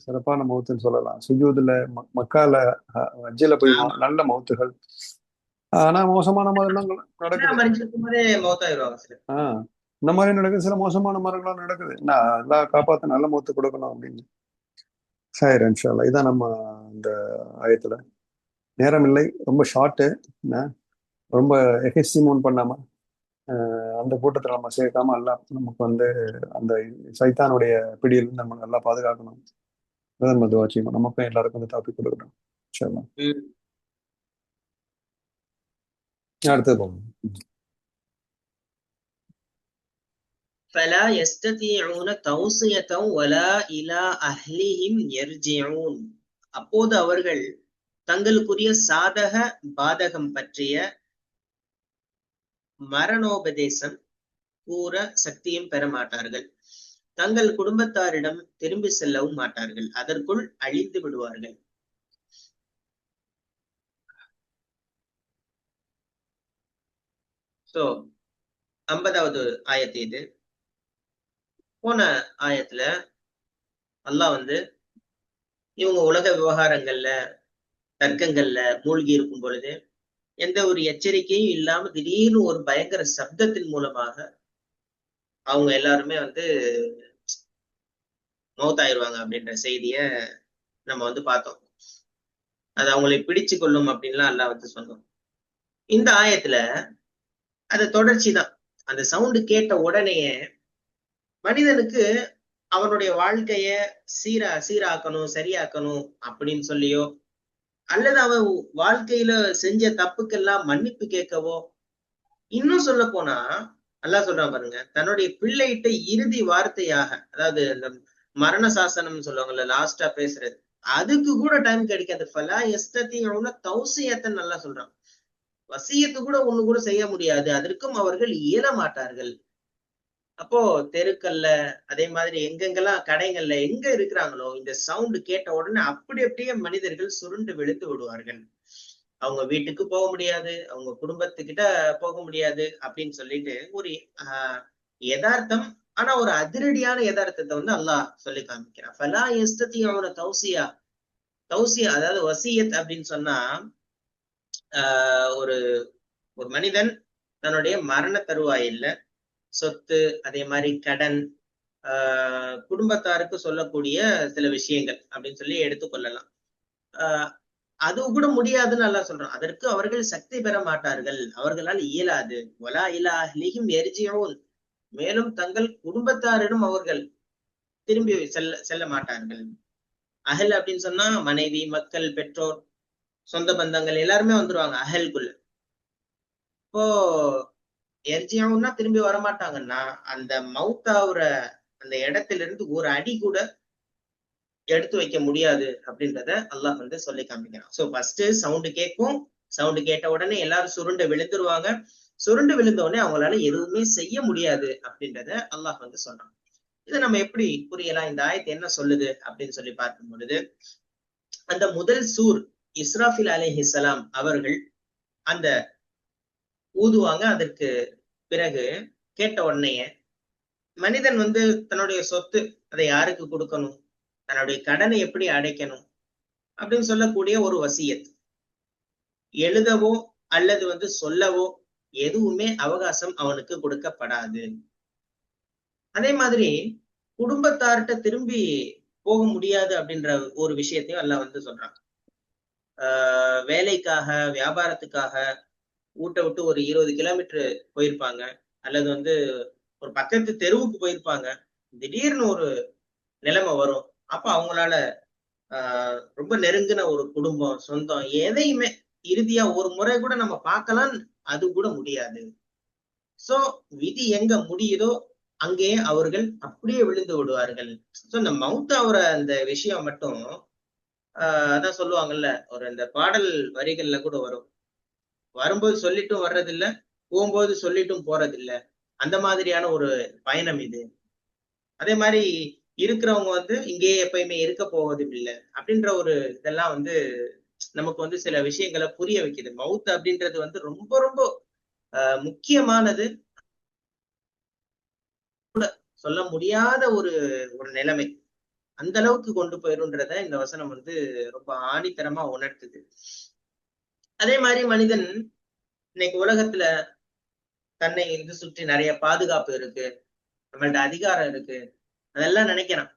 சிறப்பான மௌத்துன்னு சொல்லலாம். சுஜூதுல மக்கால ஹஜ்ஜில போய் நல்ல மௌத்துகள். ஆனா மோசமான மரணம் நடக்குது. இந்த மாதிரி நடக்குது, சில மோசமான மரணங்களும் நடக்குது. நான் எல்லாம் காப்பாத்த நல்ல மௌத்து கொடுக்கணும் அப்படின்னு. சரி இன்ஷா அல்லாஹ். இதான் நம்ம இந்த ஆயத்துல. நேரம் இல்லை, ரொம்ப ஷார்ட்டு, ரொம்ப எஃபெக்டிவ் பண்ணாம அந்த கூட்டத்துல நம்ம சேர்க்காம எல்லாம் நமக்கு வந்து அந்த சைத்தானுடைய பிடியில் நம்ம நல்லா பாதுகாக்கணும். நம்ம துவா செய்யணும், நமக்கும் எல்லாருக்கும் வந்து டாபிக் கொடுக்கணும் இன்ஷா அல்லாஹ். அடுத்தது போகணும். فلا يستطيعون توصية ولا إلى أهلهم يرجعون. அப்போது அவர்கள் தங்களுக்குரிய சாதக பாதகம் பற்றிய மரணோபதேசம் கூற சக்தியும் பெற மாட்டார்கள், தங்கள் குடும்பத்தாரிடம் திரும்பி செல்லவும் மாட்டார்கள், அதற்குள் அழிந்து விடுவார்கள். சோ 50வது ஆயத்து இது. போன ஆயத்துல அல்லாஹ் வந்து இவங்க உலக விவகாரங்கள்ல தர்க்கங்கள்ல மூழ்கி இருக்கும் பொழுது எந்த ஒரு எச்சரிக்கையும் இல்லாம திடீர்னு ஒரு பயங்கர சப்தத்தின் மூலமாக அவங்க எல்லாருமே வந்து மௌத்தாயிருவாங்க அப்படின்ற செய்திய நம்ம வந்து பார்த்தோம். அது அவங்களை பிடிச்சு கொள்ளும் அப்படின்லாம் அல்லாஹ் வந்து சொன்னோம். இந்த ஆயத்துல அது தொடர்ச்சிதான். அந்த சவுண்டு கேட்ட உடனேயே மனிதனுக்கு அவனுடைய வாழ்க்கைய சீராக்கணும், சரியாக்கணும் அப்படின்னு சொல்லியோ, அல்லது அவன் வாழ்க்கையில செஞ்ச தப்புக்கெல்லாம் மன்னிப்பு கேட்கவோ, இன்னும் சொல்ல போனா அல்லாஹ் சொல்றான் பாருங்க, தன்னுடைய பிள்ளைகிட்ட இறுதி வார்த்தையாக, அதாவது இந்த மரண சாசனம் சொல்லுவாங்கல்ல, லாஸ்டா பேசுறது, அதுக்கு கூட டைம் கிடைக்காது. ஃபலா யஸ்ததிஊன தௌசியத்தன் நல்லா சொல்றான். வசியத்து கூட ஒண்ணு கூட செய்ய முடியாது, அதற்கும் அவர்கள் இயல மாட்டார்கள். அப்போ தெருக்கல்ல, அதே மாதிரி எங்கெங்கெல்லாம் கடைகள்ல எங்க இருக்கிறாங்களோ, இந்த சவுண்டு கேட்ட உடனே அப்படியே மனிதர்கள் சுருண்டு விழுத்து விடுவார்கள். அவங்க வீட்டுக்கு போக முடியாது, அவங்க குடும்பத்துக்கிட்ட போக முடியாது அப்படின்னு சொல்லிட்டு ஒரு யதார்த்தம். ஆனா ஒரு அதிரடியான யதார்த்தத்தை வந்து அல்லாஹ் சொல்லி காமிக்கிறான். ஃபலா யஸ்ததிஊன தௌசியா. அதாவது வசியத் அப்படின்னு சொன்னா ஒரு ஒரு மனிதன் தன்னுடைய மரண தருவாயில்ல சொத்து, அதே மாதிரி கடன், குடும்பத்தாருக்கு சொல்லக்கூடிய சில விஷயங்கள் அப்படின்னு சொல்லி எடுத்துக்கொள்ளலாம். அது கூட முடியாதுன்னு நல்லா சொல்றோம். அதற்கு அவர்கள் சக்தி பெற மாட்டார்கள், அவர்களால் இயலாது. வலா இலா அஹ்லிஹிம் யர்ஜிஊன். மேலும் தங்கள் குடும்பத்தாரிடம் அவர்கள் திரும்பி செல்ல மாட்டார்கள். அஹல் அப்படின்னு சொன்னா மனைவி, மக்கள், பெற்றோர், சொந்த பந்தங்கள் எல்லாருமே வந்துருவாங்க அஹல்குள்ள. இப்போ எர்ஜியாவுன்னா திரும்பி வரமாட்டாங்கன்னா அந்த மவுத்தாவுற அந்த இடத்துல இருந்து ஒரு அடி கூட எடுத்து வைக்க முடியாது அப்படின்றத அல்லாஹ் வந்து சொல்லி காமிக்கிறான். சோ ஃபர்ஸ்ட் சவுண்டு கேட்கும், சவுண்டு கேட்ட உடனே எல்லாரும் சுருண்டு விழுந்துருவாங்க. சுருண்டு விழுந்த உடனே அவங்களால எதுவுமே செய்ய முடியாது அப்படின்றத அல்லாஹ் வந்து சொன்னான். இதை நம்ம எப்படி புரியலாம்? இந்த ஆயத்து என்ன சொல்லுது அப்படின்னு சொல்லி பார்க்கும் பொழுது, அந்த முதல் சூர் இஸ்ராஃபில் அலைஹிஸ்ஸலாம் அவர்கள் அந்த ஊதுவாங்க. அதற்கு பிறகு கேட்ட உடனே மனிதன் வந்து தன்னுடைய சொத்து அதை யாருக்கு கொடுக்கணும், தன்னுடைய கடனை எப்படி அடைக்கணும் அப்படின்னு சொல்லக்கூடிய ஒரு வசியத், எழுதவோ அல்லது வந்து சொல்லவோ எதுவுமே அவகாசம் அவனுக்கு கொடுக்கப்படாது. அதே மாதிரி குடும்பத்தார்கிட்ட திரும்பி போக முடியாது அப்படின்ற ஒரு விஷயத்தையும் எல்லாம் வந்து சொல்றாங்க. வேலைக்காக, வியாபாரத்துக்காக ஊட்ட விட்டு ஒரு 20 கிலோமீட்டர் போயிருப்பாங்க, அல்லது வந்து ஒரு பக்கத்து தெருவுக்கு போயிருப்பாங்க. திடீர்னு ஒரு நிலைமை வரும். அப்ப அவங்களால ரொம்ப நெருங்கின ஒரு குடும்பம், சொந்தம், எதையுமே இறுதியா ஒரு முறை கூட நம்ம பார்க்கலாம், அது கூட முடியாது. சோ விதி எங்க முடியுதோ அங்கேயே அவர்கள் அப்படியே விழுந்து விடுவார்கள். சோ இந்த மவுத் ஆகுற அந்த விஷயம் மட்டும் அதான் சொல்லுவாங்கல்ல, ஒரு இந்த பாடல் வரிகள்ல கூட வரும், வரும்போது சொல்லிட்டும் வர்றதில்ல, போகும்போது சொல்லிட்டும் போறதில்லை. அந்த மாதிரியான ஒரு பயணம் இது. அதே மாதிரி இருக்கிறவங்க வந்து இங்கேயே எப்பயுமே இருக்க போவதும் இல்லை அப்படின்ற ஒரு இதெல்லாம் வந்து நமக்கு வந்து சில விஷயங்களை புரிய வைக்குது. மவுத் அப்படின்றது வந்து ரொம்ப ரொம்ப முக்கியமானது, சொல்ல முடியாத ஒரு ஒரு நிலைமை. அந்த அளவுக்கு கொண்டு போயிருன்றத இந்த வசனம் வந்து ரொம்ப ஆணித்தரமா உணர்த்துது. அதே மாதிரி மனிதன் இன்னைக்கு உலகத்துல தன்னை இது சுற்றி நிறைய பாதுகாப்பு இருக்கு, நம்மள்ட்ட அதிகாரம் இருக்கு, அதெல்லாம் நினைக்கிறான்.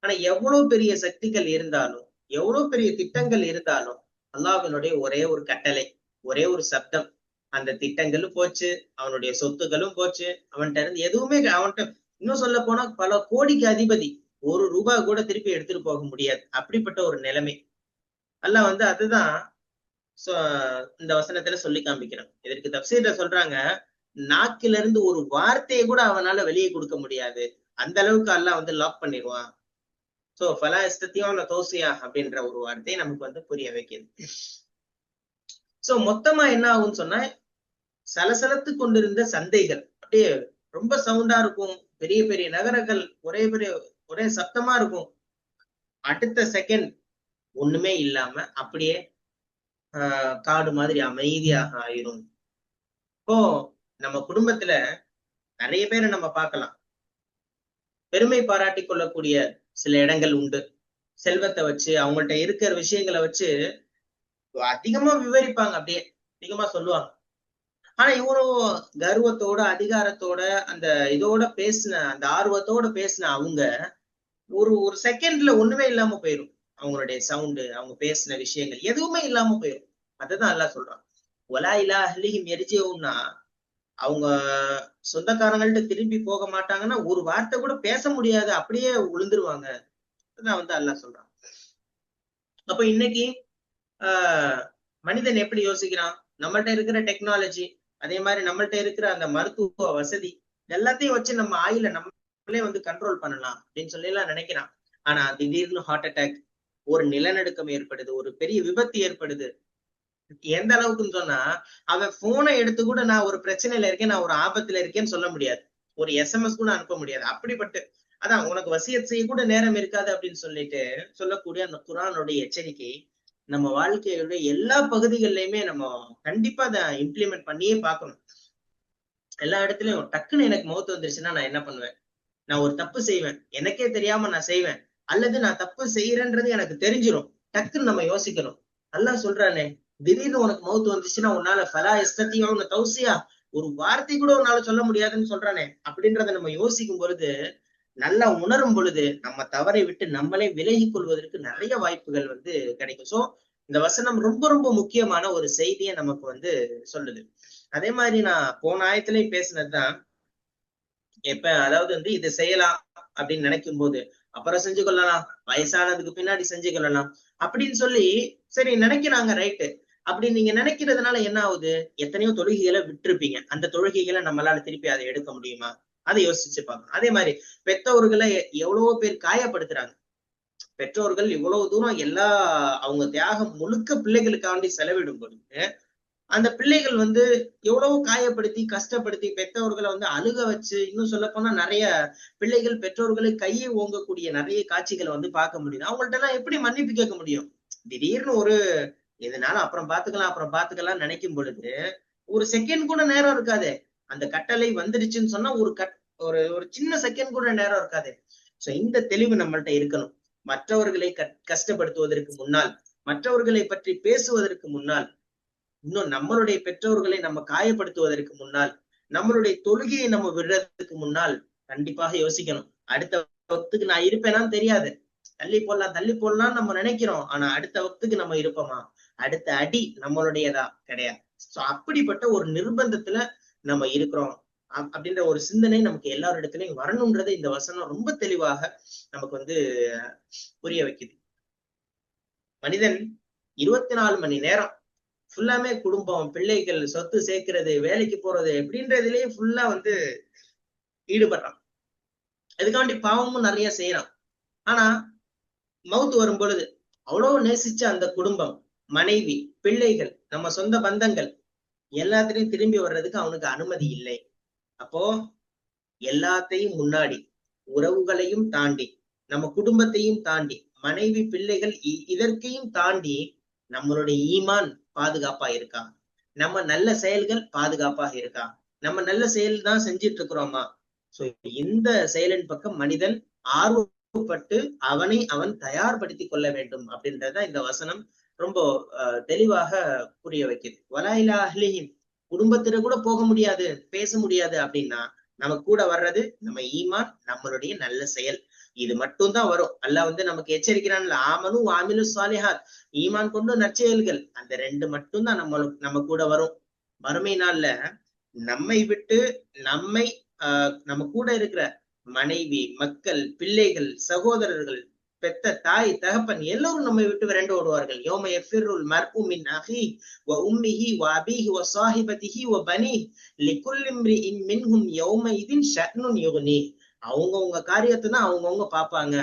ஆனா எவ்வளவு பெரிய சக்திகள் இருந்தாலும், எவ்வளவு பெரிய திட்டங்கள் இருந்தாலும், அல்லாஹ்வினுடைய ஒரே ஒரு கட்டளை, ஒரே ஒரு சப்தம், அந்த திட்டங்களும் போச்சு, அவனுடைய சொத்துக்களும் போச்சு, அவன்கிட்ட இருந்து எதுவுமே அவன்கிட்ட, இன்னும் சொல்ல போனா பல கோடிக்கு அதிபதி, ஒரு ரூபாய் கூட திருப்பி எடுத்துட்டு போக முடியாது, அப்படிப்பட்ட ஒரு நிலைமை. அல்லாஹ் வந்து அதுதான் இந்த வசனத்துல சொல்லி காமிக்கிறான். இதற்கு தப்சீர்ல சொல்றாங்க, நாக்கில இருந்து ஒரு வார்த்தையை கூட அவனால வெளியே கொடுக்க முடியாது, அந்த அளவுக்கு அல்லாஹ் வந்து லாக் பண்ணிடுவான். சோ ஃபலா இஸ்தத்தியோன தோசியா அப்படின்ற ஒரு வார்த்தையை நமக்கு வந்து புரிய வைக்குது. சோ மொத்தமா என்ன ஆகும்னு சொன்னா, சலசலத்து கொண்டிருந்த சந்தைகள் அப்படியே ரொம்ப சவுண்டா இருக்கும், பெரிய பெரிய நகரங்கள் ஒரே சத்தமா இருக்கும். அடுத்த செகண்ட் ஒண்ணுமே இல்லாம அப்படியே காடு மாதிரி அமைதியாக ஆயிரும். இப்போ நம்ம குடும்பத்துல நிறைய பேரை நம்ம பார்க்கலாம், பெருமை பாராட்டி கொள்ளக்கூடிய சில இடங்கள் உண்டு. செல்வத்தை வச்சு, அவங்கள்ட்ட இருக்கிற விஷயங்களை வச்சு அதிகமா விவரிப்பாங்க, அப்படியே அதிகமா சொல்லுவாங்க. ஆனா இவ்வளவு கர்வத்தோட, அதிகாரத்தோட, அந்த இதோட பேசின, அந்த ஆர்வத்தோட பேசின அவங்க ஒரு ஒரு செகண்ட்ல ஒண்ணுமே இல்லாம போயிரும். அவங்களுடைய சவுண்டு, அவங்க பேசின விஷயங்கள் எதுவுமே இல்லாம போயிரும். அதுதான் அல்லாஹ் சொல்றான், ஒலா இலா அஹ்லிஹிம் யர்ஜிஊன்னா, அவங்க சொந்தக்காரங்கள்ட்ட திரும்பி போக மாட்டாங்கன்னா, ஒரு வார்த்தை கூட பேச முடியாது, அப்படியே விழுந்துருவாங்க. அதான் வந்து அல்லாஹ் சொல்றான். அப்ப இன்னைக்கு மனிதன் எப்படி யோசிக்கிறான்? நம்மள்ட்ட இருக்கிற டெக்னாலஜி, அதே மாதிரி நம்மள்ட்ட இருக்கிற அந்த மருத்துவ வசதி எல்லாத்தையும் வச்சு நம்ம ஆயில நம்மளே வந்து கண்ட்ரோல் பண்ணலாம் அப்படின்னு சொல்லி எல்லாம் நினைக்கிறான். ஆனா திடீர்னு ஹார்ட் அட்டாக், ஒரு நிலநடுக்கம் ஏற்படுது, ஒரு பெரிய விபத்து ஏற்படுது. எந்த அளவுக்குன்னு சொன்னா, அவன் போனை எடுத்து கூட நான் ஒரு பிரச்சனையில இருக்கேன், நான் ஒரு ஆபத்துல இருக்கேன்னு சொல்ல முடியாது, ஒரு எஸ்எம்எஸ் கூட அனுப்ப முடியாது. அப்படிப்பட்டு அதான் உனக்கு வசியத் செய்ய கூட நேரம் இருக்காது அப்படின்னு சொல்லிட்டு சொல்லக்கூடிய அந்த குர்ஆனுடைய எச்சரிக்கை நம்ம வாழ்க்கையுடைய எல்லா பகுதிகளிலுமே நம்ம கண்டிப்பா அதை இம்ப்ளிமெண்ட் பண்ணியே பார்க்கணும். எல்லா இடத்துலயும் டக்குன்னு எனக்கு மௌத்து வந்துருச்சுன்னா நான் என்ன பண்ணுவேன்? நான் ஒரு தப்பு செய்வேன், எனக்கே தெரியாம நான் செய்வேன், அல்லது நான் தப்பு செய்யறேன்றது எனக்கு தெரிஞ்சிடும், டக்குன்னு நம்ம யோசிக்கணும். அல்லாஹ் சொல்றானே, திடீர்னு உனக்கு மௌத்து வந்துச்சுன்னா உன்னால ஃபலா இஸ்தத்தியோன தௌசியா, ஒரு வார்த்தை கூட உன்னால சொல்ல முடியாதுன்னு சொல்றானே, அப்படின்றத நம்ம யோசிக்கும் பொழுது, நல்லா உணரும் பொழுது, நம்ம தவறை விட்டு நம்மளே விலகி கொள்வதற்கு நிறைய வாய்ப்புகள் வந்து கிடைக்கும். சோ இந்த வசனம் ரொம்ப ரொம்ப முக்கியமான ஒரு செய்தியை நமக்கு வந்து சொல்லுது. அதே மாதிரி நான் போன ஆயத்திலையும் பேசினதுதான், அதாவது வந்து இது செய்யலாம் அப்படின்னு நினைக்கும் போது அப்புறம் செஞ்சு கொள்ளலாம், வயசானதுக்கு பின்னாடி செஞ்சு கொள்ளலாம் அப்படின்னு சொல்லி சரி நினைக்கிறாங்க, ரைட்டு. அப்படி நீங்க நினைக்கிறதுனால என்ன ஆகுது? எத்தனையோ தொழுகைகளை விட்டுருப்பீங்க. அந்த தொழுகைகளை நம்மளால திருப்பி அதை எடுக்க முடியுமா? அதை யோசிச்சு பார்க்கணும். அதே மாதிரி பெற்றோர்களை எவ்வளவோ பேர் காயப்படுத்துறாங்க. பெற்றோர்கள் இவ்வளவு தூரம் அவங்க தியாகம் முழுக்க பிள்ளைகளுக்காண்டி செலவிடும் பொழுது அந்த பிள்ளைகள் வந்து எவ்வளவு காயப்படுத்தி கஷ்டப்படுத்தி பெற்றோர்களை வந்து அழுக வச்சு, இன்னும் சொல்ல போனா நிறைய பிள்ளைகள் பெற்றோர்களை கையை ஓங்கக்கூடிய நிறைய காட்சிகளை வந்து பார்க்க முடியுது. அவங்கள்ட்ட எல்லாம் எப்படி மன்னிப்பு கேட்க முடியும்? திடீர்னு ஒரு எதுனாலும் அப்புறம் பாத்துக்கலாம் நினைக்கும் பொழுது ஒரு செகண்ட் கூட நேரம் இருக்காது. அந்த கட்டளை வந்துருச்சுன்னு சொன்னா ஒரு ஒரு சின்ன செகண்ட் கூட நேரம் இருக்காது. சோ இந்த தெளிவு நம்மள்ட்ட இருக்கணும். மற்றவர்களை கஷ்டப்படுத்துவதற்கு முன்னால், மற்றவர்களை பற்றி பேசுவதற்கு முன்னால், இன்னும் நம்மளுடைய பெற்றோர்களை நம்ம காயப்படுத்துவதற்கு முன்னால், நம்மளுடைய தொழுகையை நம்ம விடுறதுக்கு முன்னால் கண்டிப்பாக யோசிக்கணும். அடுத்த வக்துக்கு நான் இருப்பேனான்னு தெரியாது. தள்ளி போடலாம் நம்ம நினைக்கிறோம். ஆனா அடுத்த வக்துக்கு நம்ம இருப்போமா? அடுத்த அடி நம்மளுடையதா கிடையாது. சோ அப்படிப்பட்ட ஒரு நிர்பந்தத்துல நம்ம இருக்கிறோம் அப்படின்ற ஒரு சிந்தனை நமக்கு எல்லாரிடத்துலயும் வரணும்ன்றதை இந்த வசனம் ரொம்ப தெளிவாக நமக்கு வந்து புரிய வைக்குது. மனிதன் 24 மணி நேரம் ஃபுல்லாமே குடும்பம், பிள்ளைகள், சொத்து சேர்க்கிறது, வேலைக்கு போறது எப்படின்றதுலயே ஃபுல்லா வந்து ஈடுபடுறான். அதுக்காண்டி பாவமும் நிறைய செய்யறான். ஆனா மவுத் வரும் பொழுது அவ்வளவு நேசிச்ச அந்த குடும்பம், மனைவி, பிள்ளைகள், நம்ம சொந்த பந்தங்கள் எல்லாத்திலையும் திரும்பி வர்றதுக்கு அவனுக்கு அனுமதி இல்லை. அப்போ எல்லாத்தையும் முன்னாடி, உறவுகளையும் தாண்டி, நம்ம குடும்பத்தையும் தாண்டி, மனைவி, பிள்ளைகள் இதற்கையும் தாண்டி நம்மளுடைய ஈமான் பாதுகாப்பா இருக்கா? நம்ம நல்ல செயல்கள் பாதுகாப்பாக இருக்கா? நம்ம நல்ல செயல் தான் செஞ்சிட்டு இருக்கிறோமா? சோ இந்த செயலின் பக்கம் மனிதன் ஆர்வப்பட்டு அவன் தயார்படுத்தி கொள்ள வேண்டும் அப்படின்றத இந்த வசனம் ரொம்ப தெளிவாக புரிய வைக்குது. வலாயிலா அஹ்லிஹிம், குடும்பத்தில கூட போக முடியாது, பேச முடியாது அப்படின்னா நமக்கு கூட வர்றது நம்ம ஈமான், நம்மளுடைய நல்ல செயல். இது மட்டும் தான் வரும். அல்லாஹ் வந்து நமக்கு எச்சரிக்கிறான்ல, ஆமனு வாமிலு சாலிஹாத், ஈமான் கொண்டு நற்செயல்கள். அந்த 2 மட்டும் தான் நம்ம கூட வரும். மறுமை நாள்ல நம்மை விட்டு நம்ம கூட இருக்கிற மனைவி, மக்கள், பிள்ளைகள், சகோதரர்கள், பெத்த தாய், தகப்பன் எல்லோரும் நம்மை விட்டு விரண்டு ஓடுவார்கள். யௌம யஃபிருல் மர்உ மின் அஹீஹி வ உம்மிஹி வ அபீஹி வ ஸாஹிபதிஹி வ பனீஹி லிகுல்லி இம்ரிஇன் மின்ஹும் யௌமஇதின் ஷஅனுன் யுக்னி. அவங்கவுங்க காரியத்தை தான் அவங்கவுங்க பார்ப்பாங்க.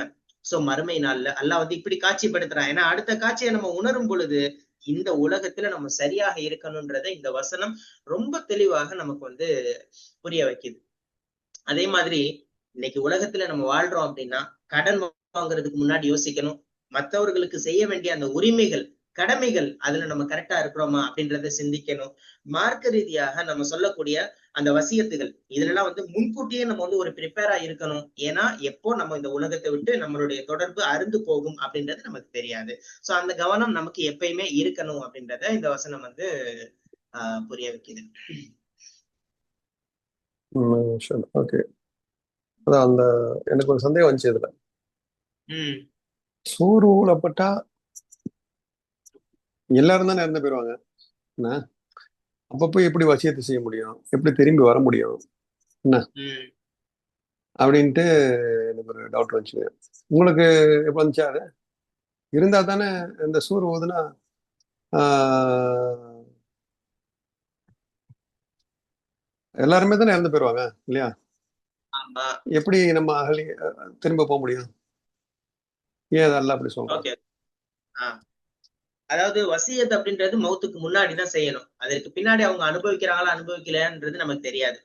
சோ மறுமை நாள்ல அல்லாஹ் வந்து இப்படி காட்சிப்படுத்துறான். ஏன்னா அடுத்த காட்சியை நம்ம உணரும் பொழுது இந்த உலகத்துல நம்ம சரியாக இருக்கணும்ன்றதை இந்த வசனம் ரொம்ப தெளிவாக நமக்கு வந்து புரிய வைக்குது. அதே மாதிரி இன்னைக்கு உலகத்துல நம்ம வாழ்றோம் அப்படின்னா கடன் வாங்குறதுக்கு முன்னாடி யோசிக்கணும். மற்றவர்களுக்கு செய்ய வேண்டிய அந்த உரிமைகள், கடமைகள், அதுல நம்ம கரெக்டா இருக்கிறோமா அப்படின்றத சிந்திக்கணும். மார்க்க ரீதியாக நம்ம சொல்லக்கூடிய அந்த வசியத்துகள், இதுல வந்து முன்கூட்டியே நம்ம வந்து ஒரு ப்ரிப்பேரா இருக்கணும். ஏன்னா எப்போ நம்ம இந்த உலகத்தை விட்டு நம்மளுடைய தொடர்பு அருந்து போகும் அப்படின்றது நமக்கு தெரியாது. சோ அந்த கவனம் நமக்கு எப்பயுமே இருக்கணும் அப்படின்றத இந்த வசனம் வந்து புரிய வைக்குது. ஓகே, அதான் அந்த எனக்கு ஒரு சந்தேகம் வந்துச்சு இதுல. சூறு ஊழப்பட்டா எல்லாரும் தானே இறந்து போயிடுவாங்க. என்ன அப்ப போய் எப்படி வசியத்தை செய்ய முடியும்? எப்படி திரும்பி வர முடியும் என்ன அப்படின்ட்டு எனக்கு ஒரு டவுட் வந்துச்சு. உங்களுக்கு எப்ப வந்துச்சா? அது இருந்தா தானே இந்த சூறு ஊதுனா எல்லாருமே தானே இறந்து போயிடுவாங்க இல்லையா? எப்படி நம்ம திரும்ப போக முடியும்? ஏன் அதெல்லாம் அப்படி சொல்றோம்? அதாவது வசியத் அப்படின்றது மௌத்துக்கு முன்னாடிதான் செய்யணும். அதற்கு பின்னாடி அவங்க அனுபவிக்கிறாங்களா அனுபவிக்கலன்றது நமக்கு தெரியாது.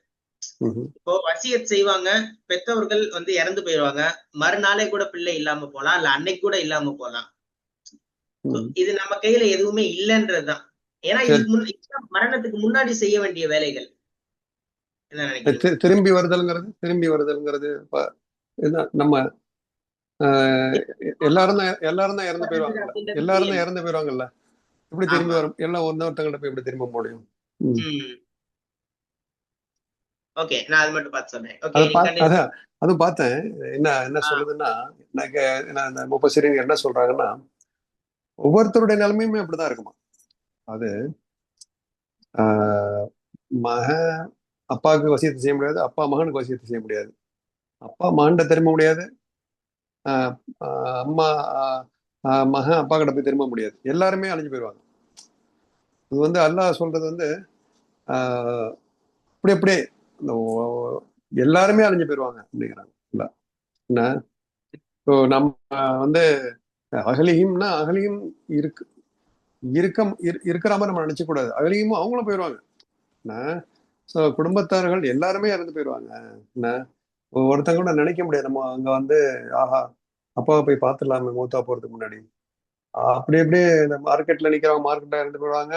இப்போ வசியத் செய்வாங்க, பெற்றவர்கள் வந்து இறந்து போயிடுவாங்க, மறுநாளே கூட பிள்ளை இல்லாம போலாம், இல்ல அன்னைக்கு கூட இல்லாம போலாம். இது நம்ம கையில எதுவுமே இல்லைன்றதுதான். ஏன்னா இதுக்கு மரணத்துக்கு முன்னாடி செய்ய வேண்டிய வேலைகள். திரும்பி வருதல்ங்கிறது நம்ம எல்லாரும் தான் இறந்து போயிடுவாங்க. எல்லாரும் தான் இறந்து போயிடுவாங்கல்ல. எப்படி திரும்பி வரும்? எல்லாம் ஒன்னொருத்தங்கிட்ட போய் எப்படி திரும்ப முடியும்? ஓகே, நான் அது மட்டும் பார்த்து சொன்னேன். அதுவும் பார்த்தேன். என்ன சொல்லுதுன்னா, இந்த முஃபஸ்ஸிரீன் என்ன சொல்றாங்கன்னா, ஒவ்வொருத்தருடைய நிலைமையுமே அப்படிதான் இருக்குமா. அது அப்பாவுக்கு வசியத்தை செய்ய முடியாது, அப்பா மகனுக்கு வசியத்தை செய்ய முடியாது, அப்பா மகன்கிட்ட திரும்ப முடியாது, ஆஹ் அம்மா மகன் அப்பா கிட்ட போய் திரும்ப முடியாது, எல்லாருமே அழிஞ்சு போயிடுவாங்க. இது வந்து அல்லாஹ் சொல்றது வந்து ஆஹ் அப்படி அப்படியே இந்த எல்லாருமே அழிஞ்சு போயிடுவாங்க அப்படிங்கிறாங்க. இல்ல என்ன இப்போ நம்ம வந்து அகலியும்னா அகலியும் இருக்கு இருக்கிற மாதிரி நம்ம நினைச்ச கூடாது. அகலியும் அவங்களும் போயிடுவாங்க. என்ன ஸோ குடும்பத்தார்கள் எல்லாருமே இறந்து போயிடுவாங்க. என்ன ஒருத்தங்க கூட நினைக்க முடியாது நம்ம அங்க வந்து ஆஹா அப்பாவை போய் பார்த்துடலாமே மூத்தா போறதுக்கு முன்னாடி. அப்படி அப்படியே இந்த மார்க்கெட்ல நிக்கிறவங்க மார்க்கெட்ல இறந்து போயிடுவாங்க,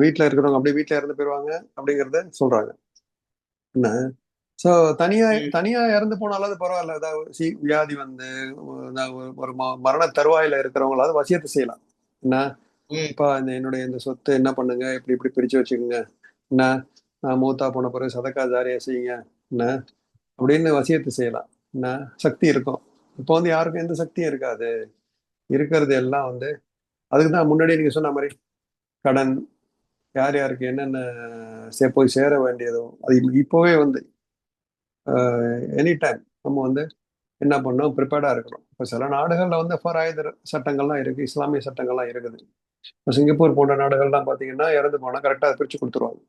வீட்டுல இருக்கிறவங்க அப்படியே வீட்டுல இறந்து போயிடுவாங்க அப்படிங்கறத சொல்றாங்க. என்ன ஸோ தனியா ம், தனியா இறந்து போனாலாவது பரவாயில்ல, ஏதாவது வியாதி வந்து ஒரு மரண தருவாயில இருக்கிறவங்களாவது வசியத்தை செய்யலாம். என்ன ம், அப்பா என்னுடைய இந்த சொத்தை என்ன பண்ணுங்க, இப்படி இப்படி பிரிச்சு வச்சுக்கோங்க, என்ன மூத்தா போன பிறகு சதக்கா ஜாரியா செய்யுங்க, என்ன அப்படின்னு வசியத்தை செய்யலாம். என்ன சக்தி இருக்கும். இப்போ வந்து யாருக்கும் எந்த சக்தியும் இருக்காது. இருக்கிறது எல்லாம் வந்து அதுக்கு தான் முன்னாடி நீங்க சொன்ன மாதிரி கடன், யார் யாருக்கு என்னென்ன போய் சேர வேண்டியதோ அது இப்போவே வந்து எனி டைம் நம்ம வந்து என்ன பண்ணோம், ப்ரிப்பேர்டா இருக்கணும். இப்போ சில நாடுகள்ல வந்து ஆயுத சட்டங்கள்லாம் இருக்கு, இஸ்லாமிய சட்டங்கள்லாம் இருக்குது. இப்போ சிங்கப்பூர் போன்ற நாடுகள்லாம் பார்த்தீங்கன்னா இறந்து போனால் கரெக்டாக பிரிச்சு கொடுத்துருவாங்க,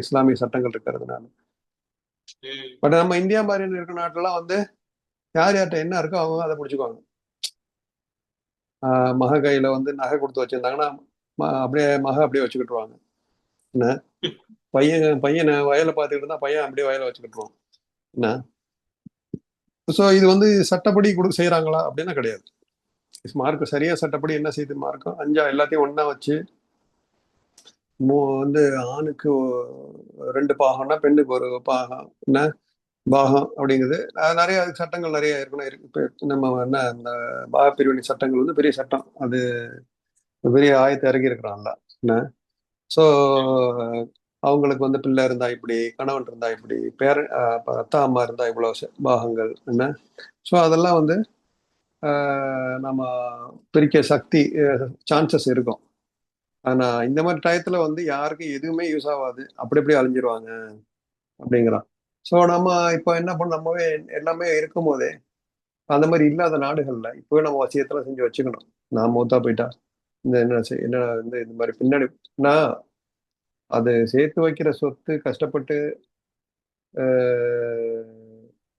இஸ்லாமிய சட்டங்கள் இருக்கிறதுனால. ம், பட் நம்ம இந்தியா மாதிரி இருக்கிற நாட்டிலாம் வந்து யார் யார்கிட்ட என்ன இருக்கோ அவங்க அதை பிடிச்சிக்குவாங்க. மக கையில வந்து நகை கொடுத்து வச்சிருந்தாங்கன்னா அப்படியே மக அப்படியே வச்சுக்கிட்டுருவாங்க. என்ன பையன் பையனை வயலை பார்த்துக்கிட்டு இருந்தா பையன் அப்படியே வயலை வச்சுக்கிட்டுருவான். என்ன ஸோ இது வந்து சட்டப்படி செய்யறாங்களா அப்படின்னா கிடையாது. மார்க் சரியா சட்டப்படி என்ன செய்யுது, மார்க்கம் அஞ்சா எல்லாத்தையும் ஒண்ணா வச்சு வந்து ஆணுக்கு 2 பாகம்னா பெண்ணுக்கு ஒரு பாகம், என்ன பாகம் அப்படிங்குது. நிறைய சட்டங்கள் நிறைய இருக்கணும் இருக்கு. இப்ப நம்ம என்ன இந்த பாகப்பிரிவினை சட்டங்கள் வந்து பெரிய சட்டம், அது பெரிய ஆயத்தை இறங்கி இருக்கிறான்ல. என்ன ஸோ அவங்களுக்கு வந்து பிள்ளை இருந்தா இப்படி, கணவன் இருந்தா இப்படி, அத்தா அம்மா இருந்தா இவ்வளவு பாகங்கள். என்ன ஸோ அதெல்லாம் வந்து நம்ம பிரிக்க சக்தி சான்சஸ் இருக்கும். ஆனா இந்த மாதிரி டயத்துல வந்து யாருக்கும் எதுவுமே யூஸ் ஆகாது, அப்படி அப்படியே அழிஞ்சிருவாங்க அப்படிங்கிறான். ஸோ நம்ம இப்போ என்ன பண்ண, நம்மவே எல்லாமே இருக்கும் போதே அந்த மாதிரி இல்லாத நாடுகள்ல இப்பவே நம்ம வசியத்தெல்லாம் செஞ்சு வச்சுக்கணும். நான் மூத்தா போயிட்டா இந்த என்ன வந்து இந்த மாதிரி பின்னாடி நான் அது சேர்த்து வைக்கிற சொத்து கஷ்டப்பட்டு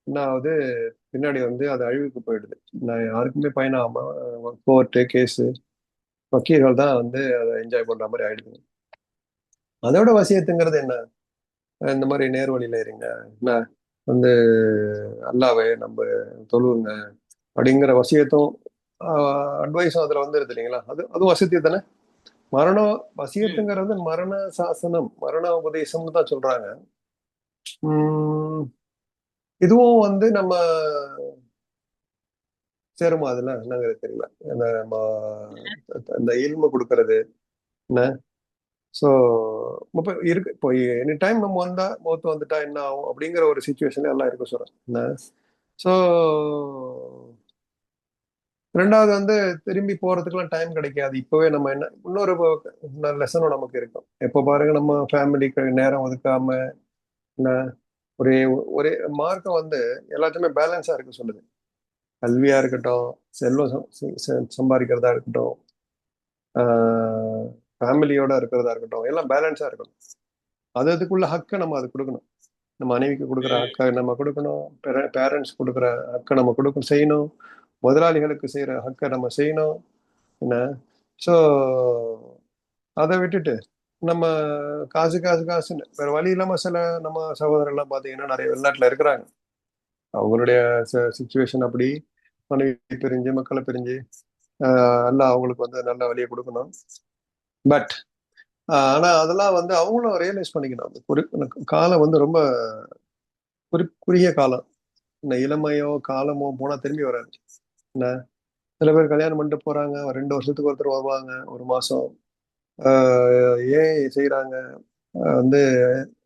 என்ன ஆகுது, பின்னாடி வந்து அது அழிவுக்கு போயிடுது. நான் யாருக்குமே பயனாம கோர்ட்டு கேஸு வக்கீல்கள் தான் வந்து அதை என்ஜாய் பண்ற மாதிரி ஆயிடுது. அதோட வசியத்துங்கிறது என்ன, இந்த மாதிரி நேர்வழியில இருங்க, என்ன வந்து அல்லாவே நம்ம தொழுவுங்க அப்படிங்கிற வசியத்தும் அட்வைஸும் அதுல வந்துருது இல்லைங்களா. அதுவும் வசதி தானே. மரணம் ம். வசியத்துங்கிறது மரண சாசனம், மரண உபதேசம்னு தான் சொல்றாங்க. உம் இதுவும் வந்து நம்ம சேருமா அதுல என்னங்கிறது தெரியல. இந்த இந்த இல்ம கொடுக்கறது என்ன ஸோ இப்போ இருக்கு. இப்போ எனி டைம் நம்ம வந்தா மௌத்து வந்துட்டா என்ன ஆகும் அப்படிங்கிற ஒரு சுச்சுவேஷன்ல எல்லாம் இருக்க சொல்றேன். என்ன ஸோ ரெண்டாவது வந்து திரும்பி போறதுக்குலாம் டைம் கிடைக்காது. இப்பவே நம்ம என்ன இன்னொரு லெசனும் நமக்கு இருக்கும். எப்போ பாருங்க நம்ம ஃபேமிலிக்கு நேரம் ஒதுக்காம என்ன ஒரே ஒரே மார்க்கம் வந்து எல்லாத்தையுமே பேலன்ஸா இருக்க சொல்லுது. கல்வியா இருக்கட்டும், செல்வம் சம்பாதிக்கிறதா இருக்கட்டும், ஃபேமிலியோட இருக்கிறதா இருக்கட்டும், எல்லாம் பேலன்ஸா இருக்கணும். அதுக்குள்ள ஹக்கை நம்ம அது கொடுக்கணும். நம்ம மனைவிக்கு கொடுக்குற ம். ஹக்கை நம்ம கொடுக்கணும், பேரண்ட்ஸ் கொடுக்குற ஹக்கை நம்ம செய்யணும், முதலாளிகளுக்கு செய்யற ஹக்கை நம்ம செய்யணும். என்ன ஸோ அதை விட்டுட்டு நம்ம காசு காசு காசுன்னு வேற வழி இல்லாம சில நம்ம சகோதரர்லாம் பார்த்தீங்கன்னா நிறைய வெளிநாட்டுல இருக்கிறாங்க. அவங்களுடைய சுச்சுவேஷன் அப்படி மனைவி பிரிஞ்சு மக்களை பிரிஞ்சு எல்லாம் அவங்களுக்கு வந்து நல்ல வழியை கொடுக்கணும். பட் ஆனா அதெல்லாம் வந்து அவங்களும் ரியலைஸ் பண்ணிக்கணும். காலம் வந்து ரொம்ப குறுகிய காலம். இந்த இளமையோ காலமோ போனா திரும்பி வராது. என்ன சில பேர் கல்யாணம் பண்ணிட்டு போறாங்க, 2 வருஷத்துக்கு ஒருத்தர் வருவாங்க, ஒரு மாசம் ஏன் செய்யறாங்க வந்து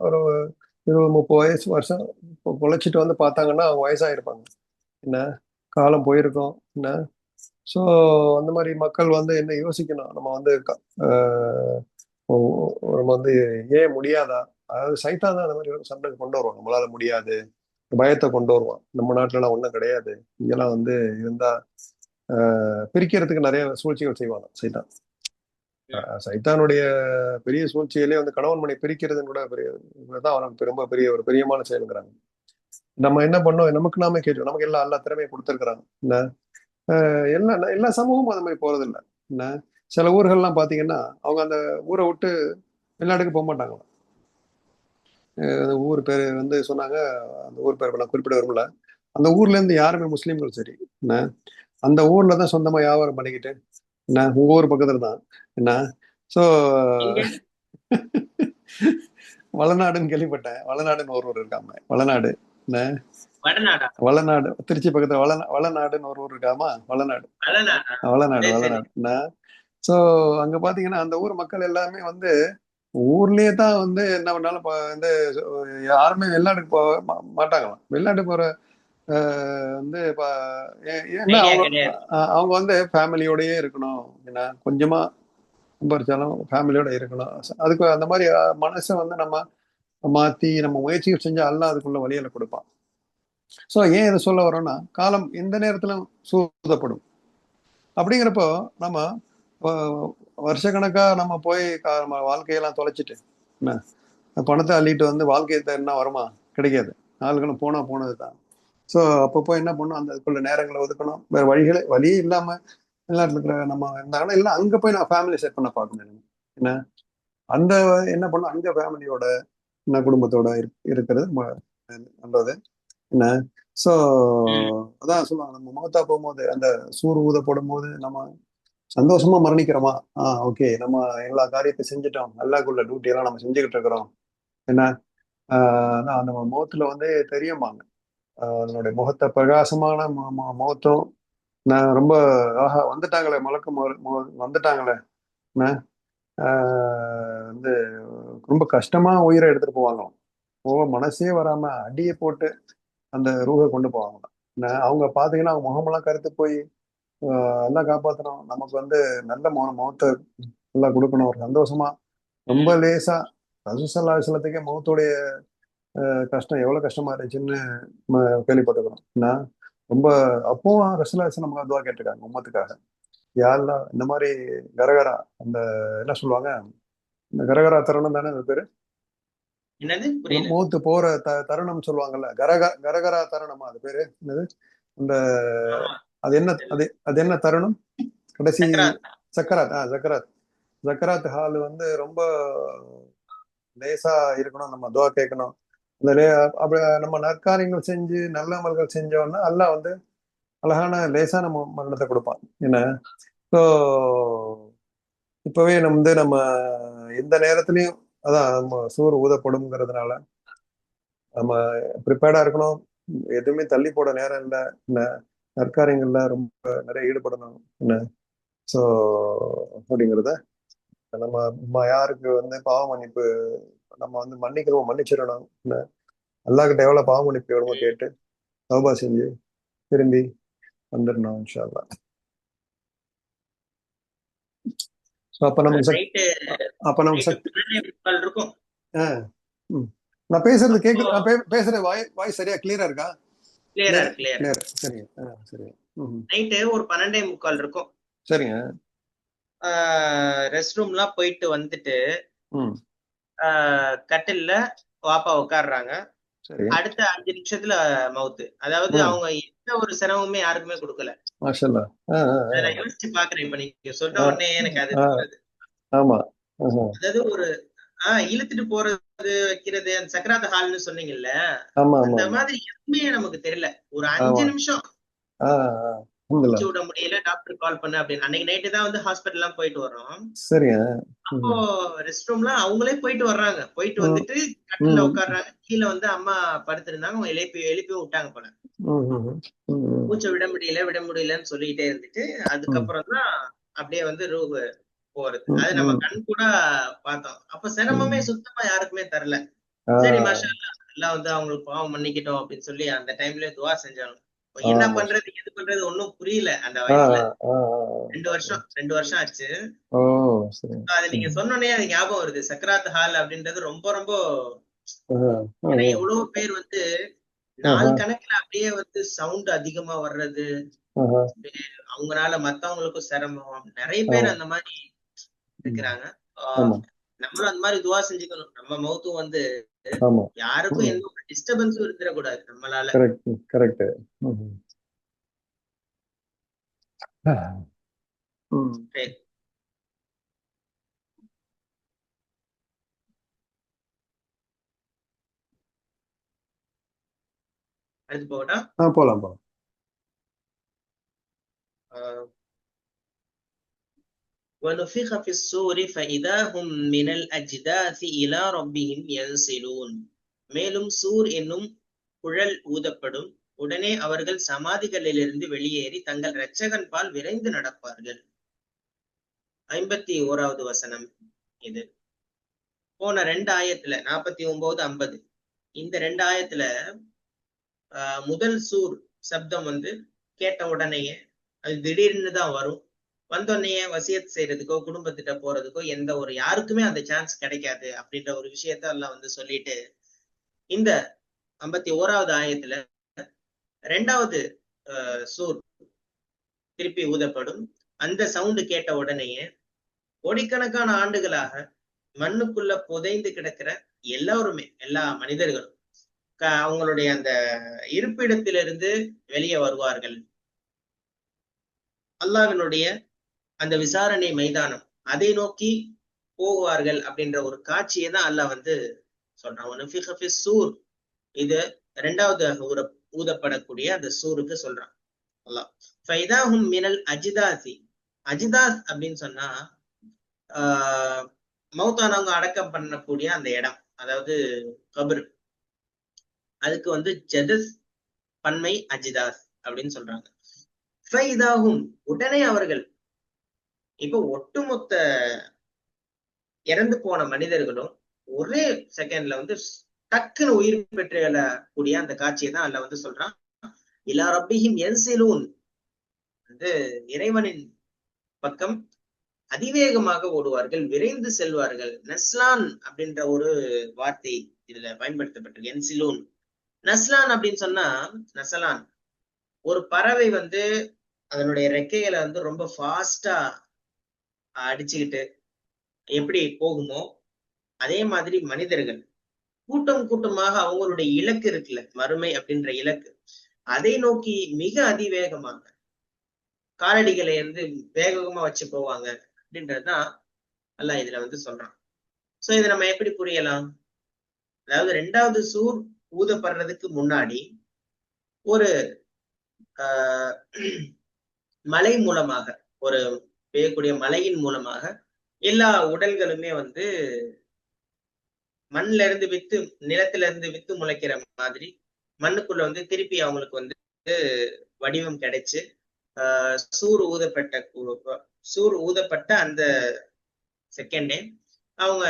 ஒரு 20 30 வயசு வருஷம் பொழைச்சிட்டு வந்து பார்த்தாங்கன்னா அவங்க வயசாயிருப்பாங்க. என்ன காலம் போயிருக்கோம். என்ன ஸோ அந்த மாதிரி மக்கள் வந்து என்ன யோசிக்கணும், நம்ம வந்து நம்ம வந்து ஏன் முடியாதா அதாவது சைத்தான் தான் அந்த மாதிரி சண்டை கொண்டு வருவான். நம்மளால முடியாது, பயத்தை கொண்டு வருவான். நம்ம நாட்டுல எல்லாம் ஒண்ணும் கிடையாது, இங்கெல்லாம் வந்து இருந்தா பிரிக்கிறதுக்கு நிறைய சூழ்ச்சிகள் செய்வாங்க சைத்தான். சைத்தானுடைய பெரிய சூழ்ச்சியிலே வந்து கணவன் மனை பிரிக்கிறதுன்னு கூட பெரிய தான் அவனுக்கு ரொம்ப பெரிய ஒரு பெரியமான செயலுங்கிறாங்க. நம்ம என்ன பண்ணோம், நமக்கு நாமே கேட்டோம், நமக்கு எல்லா திறமையும் கொடுத்துருக்குறாங்க. என்ன எல்லா எல்லா சமூகமும் அந்த மாதிரி போறது இல்லை. என்ன சில ஊர்கள்லாம் பாத்தீங்கன்னா அவங்க அந்த ஊரை விட்டு வெளிநாட்டுக்கு போக மாட்டாங்க. ஊர் பேர் வந்து சொன்னாங்க, அந்த ஊர் பேர் நான் குறிப்பிட விரும்பல. அந்த ஊர்ல இருந்து யாருமே முஸ்லீம்கள் சரி என்ன அந்த ஊர்ல தான் சொந்தமா வியாபாரம் பண்ணிக்கிட்டு என்ன உங்க ஊர் பக்கத்துல தான் என்ன. சோ வளநாடுன்னு கேள்விப்பட்டேன். வளநாடுன்னு ஒரு ஊர் இருக்காம, வளநாடு என்ன வளநாடு திருச்சி பக்கத்துல வளநாடுன்னு ஒரு ஊர் இருக்காமா, வளநாடு வளநாடு என்ன. சோ அங்க பாத்தீங்கன்னா அந்த ஊர் மக்கள் எல்லாமே வந்து ஊர்லயே தான் வந்து என்ன பண்ணாலும் வந்து யாருமே வெளிநாட்டுக்கு போக மாட்டாங்களாம். வெளிநாட்டு போற வந்து என்ன அவங்க வந்து ஃபேமிலியோடயே இருக்கணும். ஏன்னா கொஞ்சமா சம்பாரிச்சாலும் ஃபேமிலியோட இருக்கணும். அதுக்கு அந்த மாதிரி மனசை வந்து நம்ம மாத்தி நம்ம முயற்சிகள் செஞ்சா எல்லாம் அதுக்குள்ள வழியில கொடுப்பான். ஸோ ஏன் இதை சொல்ல வரோம்னா, காலம் எந்த நேரத்திலும் சூதப்படும். அப்படிங்கிறப்போ நம்ம வருஷக்கணக்கா நம்ம போய் நம்ம வாழ்க்கையெல்லாம் தொலைச்சிட்டு என்ன பணத்தை அள்ளிட்டு வந்து வாழ்க்கையை என்ன வருமா, கிடைக்காது. நாளுகளும் போனது தான். ஸோ அப்பப்போ என்ன பண்ணும், அந்த அதுக்குள்ள நேரங்களை ஒதுக்கணும். வேற வழியே இல்லாம வெளிநாட்டில் இருக்கிற நம்ம இருந்தாங்கன்னா இல்லை அங்கே போய் நான் ஃபேமிலி செட் பண்ண பார்க்கணும். என்ன அந்த என்ன பண்ணும், அங்கே ஃபேமிலியோட என்ன குடும்பத்தோட இருக்கிறது நல்லது என்ன. ஸோ அதான் சொல்லுவாங்க, நம்ம மௌத்தா போகும்போது அந்த சூறு ஊத போடும் போது நம்ம சந்தோஷமா மரணிக்கிறோமா, ஓகே நம்ம எல்லா காரியத்தை செஞ்சுட்டோம், அல்லாஹ்க்குள்ள டியூட்டி எல்லாம் நம்ம செஞ்சுக்கிட்டு இருக்கிறோம் என்ன. அந்த முகத்துல வந்து தெரியுமாங்க, அதனுடைய முகத்தை பிரகாசமான முகத்தும் நான் ரொம்ப ஆஹா வந்துட்டாங்களே வந்துட்டாங்களே என்ன வந்து ரொம்ப கஷ்டமா உயிரை எடுத்துட்டு போவாங்க. மனசே வராம அடியை போட்டு அந்த ரூஹை கொண்டு போவாங்க. அவங்க பாத்தீங்கன்னா அவங்க முகமெல்லாம் கருத்து போய் எல்லாம் காப்பாற்றணும், நமக்கு வந்து நல்ல முகத்தை எல்லாம் கொடுக்கணும், ஒரு சந்தோஷமா ரொம்ப லேசா. ரசூலுல்லாஹி முகத்துடைய கஷ்டம் எவ்வளவு கஷ்டமா இருந்துச்சுன்னு கேள்விப்பட்டுக்கிறோம். நான் ரொம்ப அப்பவும் ரசூலுல்லாஹி நமக்கு அதுவா கேட்டிருக்காங்க உம்மத்துக்காக, யாரெல்லாம் இந்த மாதிரி கரகரா அந்த என்ன சொல்லுவாங்க, இந்த கரகரா தருணம் தானே அது பேரு, மூத்து போற தருணம் சொல்லுவாங்கல்ல, கரகரா தருணமா அது பேரு என்னது, அந்த அது என்ன அது என்ன தருணம், கடைசி சக்கராத் ஜக்கராத் ஹால் வந்து ரொம்ப லேசா இருக்கணும், நம்ம துவா கேட்கணும். அப்படி நம்ம நற்காரியங்கள் செஞ்சு நல்ல அமல்கள் செஞ்சோம்னா அல்லாஹ் வந்து அழகான லேசான மரணத்தை கொடுப்பான் என்ன. ஸோ இப்பவே நம்ம எந்த நேரத்துலயும் அதான் நம்ம சூறு ஊதப்படும்ங்கிறதுனால நம்ம ப்ரிப்பேர்டா இருக்கணும். எதுவுமே தள்ளி போட நேரம் இல்லை என்ன, நற்காரியங்கள்ல ரொம்ப நிறைய ஈடுபடணும் என்ன. ஸோ அப்படிங்கிறத நம்ம யாருக்கு வந்து பாவ மன்னிப்பு நம்ம வந்து மன்னிச்சிடணும் என்ன, அல்லாஹ்கிட்ட எவ்வளவு பாவ மன்னிப்பு எவ்வளவோ கேட்டு தௌபா செஞ்சு திரும்பி வந்துடணும் இன்ஷா அல்லாஹ். அப்ப நமக்கு இருக்கும். நான் பேசுறது கேக்குது, நான் பேசுற வாய்ஸ் சரியா கிளியரா இருக்கா? சரிங்க. நைட்டு ஒரு 12:45 இருக்கும். சரிங்க. ரெஸ்ட் ரூம்லாம் போயிட்டு வந்துட்டு கட்டில்ல வாப்பா உட்காடுறாங்க. அடுத்த 5 நிமிஷத்துல மவுத்து. அதாவது அவங்க எந்த ஒரு சிரமமே யாருக்குமே கொடுக்கல. நான் யோசிச்சு பாக்குறேன், இப்ப நீங்க சொன்ன உடனே எனக்கு அது அதாவது ஒரு இழுத்துட்டு போறது வைக்கிறது அந்த சக்கராத் ஹால்னு சொன்னீங்கல்ல, அந்த மாதிரி எதுவுமே நமக்கு தெரியல. ஒரு 5 நிமிஷம் மூச்சு விட முடியல, டாக்டர் கால் பண்ண அப்படின்னு. அன்னைக்கு நைட்டு தான் வந்து ஹாஸ்பிட்டல் எல்லாம் போயிட்டு வர்றோம். அப்போ ரெஸ்ட் ரூம்லாம் அவங்களே போயிட்டு வர்றாங்க. போயிட்டு வந்துட்டு கட்டில உட்காடுறாங்க. கீழே வந்து அம்மா படுத்திருந்தாங்க, அவங்க எழுப்பி விட்டாங்க போல. மூச்சை விட முடியலன்னு சொல்லிக்கிட்டே இருந்துட்டு அதுக்கப்புறம் தான் அப்படியே வந்து ரூஹ் போறது. அது நம்ம கண் கூட பார்த்தோம். அப்ப சிரமமே சுத்தமா யாருக்குமே தரல. சரி மாஷா அல்லாஹ் எல்லாம் வந்து அவங்களுக்கு பாவம் மன்னிக்கிட்டோம் அப்படின்னு சொல்லி அந்த டைம்ல துவா செஞ்சாங்க. என்ன ஆமா. பண்றது எது பண்றது ஒன்னும் புரியல அந்த ஆ, வயசுல. ஆ, ஆ, 2 வருஷம் ஆச்சு. ஓ, சரி. அது நீங்க சொன்னோடனே அது ஞாபகம் வருது. சக்கராத் ஹால் அப்படின்றது ரொம்ப ரொம்ப, ஏன்னா எவ்வளவு பேர் வந்து நாள் கணக்குல அப்படியே வந்து சவுண்ட் அதிகமா வர்றது, அவங்களால மத்தவங்களுக்கும் சிரமம். நிறைய பேர் அந்த மாதிரி இருக்கிறாங்க. ஆமா, நம்மளும் அந்த மாதிரி துவா செஞ்சுக்கணும். நம்ம மௌத்தும் வந்து ஆமா. யாருக்கும் எந்த ஒரு டிஸ்டர்பன்ஸும் இருந்துடக்கூடாது நம்மளால. Correct, correct. சரி, அடுத்து போகட்டா? போலாம் போலாம். وَنُفِخَ فِي الصُّورِ فَإِذَا هُمْ مِنَ الْأَجْدَاثِ إِلَى رَبِّهِمْ يَنْسِلُونَ. மேலும் சூர் என்னும் குழல் ஊதப்படும். உடனே அவர்கள் சமாதிகளிலிருந்து வெளியேறி தங்கள் இரட்சகன் பால் விரைந்து நடப்பார்கள். 51வது வசனம் இது. போன 2 ஆயத்துல 49, 50 இந்த 2 ஆயத்துல முதல் சூர் சப்தம் வந்து கேட்ட உடனேயே அது திடீர்னு தான் வரும். வந்தோடனே வசியத் செய்யறதுக்கோ குடும்பத்திட்ட போறதுக்கோ எந்த ஒரு யாருக்குமே அந்த சான்ஸ் கிடைக்காது அப்படின்ற ஒரு விஷயத்த எல்லாம் வந்து சொல்லிட்டு, இந்த 51வது ஆயத்துல 2வது சூர் திருப்பி ஊதப்படும். அந்த சவுண்டு கேட்ட உடனேயே கோடிக்கணக்கான ஆண்டுகளாக மண்ணுக்குள்ள புதைந்து கிடக்கிற எல்லாருமே, எல்லா மனிதர்களும் அவங்களுடைய அந்த இருப்பிடத்திலிருந்து வெளியே வருவார்கள். அல்லாஹ்வினுடைய அந்த விசாரணை மைதானம் அதை நோக்கி போவார்கள் அப்படின்ற ஒரு காட்சியை தான் அல்லாஹ் வந்து சொல்றான். சூர் இது 2வது ஊதப்படக்கூடிய அந்த சூருக்கு சொல்றான் அல்லாஹ். ஃபைதாஹும் மினல் அஜிதாசி. அஜிதாஸ் அப்படின்னு சொன்னா மௌத்தானவங்க அடக்கம் பண்ணக்கூடிய அந்த இடம், அதாவது கபர். அதுக்கு வந்து ஜதஸ் பன்மை அஜிதாஸ் அப்படின்னு சொல்றாங்க. ஃபைதாஹும் உடனே அவர்கள், இப்ப ஒட்டுமொத்த இறந்து போன மனிதர்களும் ஒரே செகண்ட்ல வந்து டக்குன்னு உயிர் பெற்றக்கூடிய அந்த காட்சியை தான் அல்ல வந்து சொல்றான். இலா ரப்பிஹிம் யன்சிலூன், வந்து இறைவனின் பக்கம் அதிவேகமாக ஓடுவார்கள், விரைந்து செல்வார்கள். நஸ்லான் அப்படின்ற ஒரு வார்த்தை இதுல பயன்படுத்தப்பட்டிருக்கு. யன்சிலூன், நஸ்லான் அப்படின்னு சொன்னா நசலான். ஒரு பறவை வந்து அதனுடைய ரெக்கைகளை வந்து ரொம்ப ஃபாஸ்டா அடிச்சுக்கிட்டு எப்படி போகுமோ அதே மாதிரி மனிதர்கள் கூட்டம் கூட்டமாக அவங்களுடைய இலக்கு இருக்குல்ல, மறுமை அப்படின்ற இலக்கு, அதை நோக்கி மிக அதிவேகமாக காலடிகளை வந்து வேகமா வச்சு போவாங்க அப்படின்றதுதான் அல்லாஹ் இதுல வந்து சொல்றான். சோ இதை நம்ம எப்படி புரியலாம்? அதாவது 2வது சூர் ஊதப்படுறதுக்கு முன்னாடி ஒரு மலை மூலமாக, ஒரு பெய்யக்கூடிய மலையின் மூலமாக எல்லா உடல்களுமே வந்து மண்ல இருந்து வித்து, நிலத்துல இருந்து வித்து முளைக்கிற மாதிரி மண்ணுக்குள்ள வந்து திருப்பி அவங்களுக்கு வந்து வடிவம் கிடைச்சு சூர் ஊதப்பட்ட அந்த செகண்டே அவங்க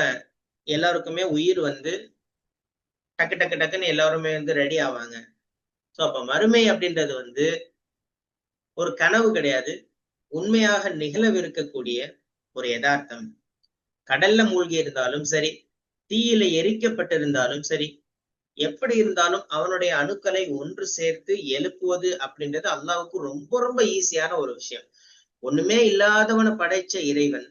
எல்லாருக்குமே உயிர் வந்து டக்கு டக்கு டக்குன்னு எல்லாருமே வந்து ரெடி ஆவாங்க. சோ அப்ப மறுமை அப்படின்றது வந்து ஒரு கனவு கிடையாது, உண்மையாக நிகழவிருக்கக்கூடிய ஒரு யதார்த்தம். கடல்ல மூழ்கி இருந்தாலும் சரி, தீயில எரிக்கப்பட்டிருந்தாலும் சரி, எப்படி இருந்தாலும் அவனுடைய அணுக்களை ஒன்று சேர்த்து எழுப்புவது அப்படின்றது அல்லாஹ்வுக்கு ரொம்ப ரொம்ப ஈஸியான ஒரு விஷயம். ஒண்ணுமே இல்லாதவனை படைச்ச இறைவன்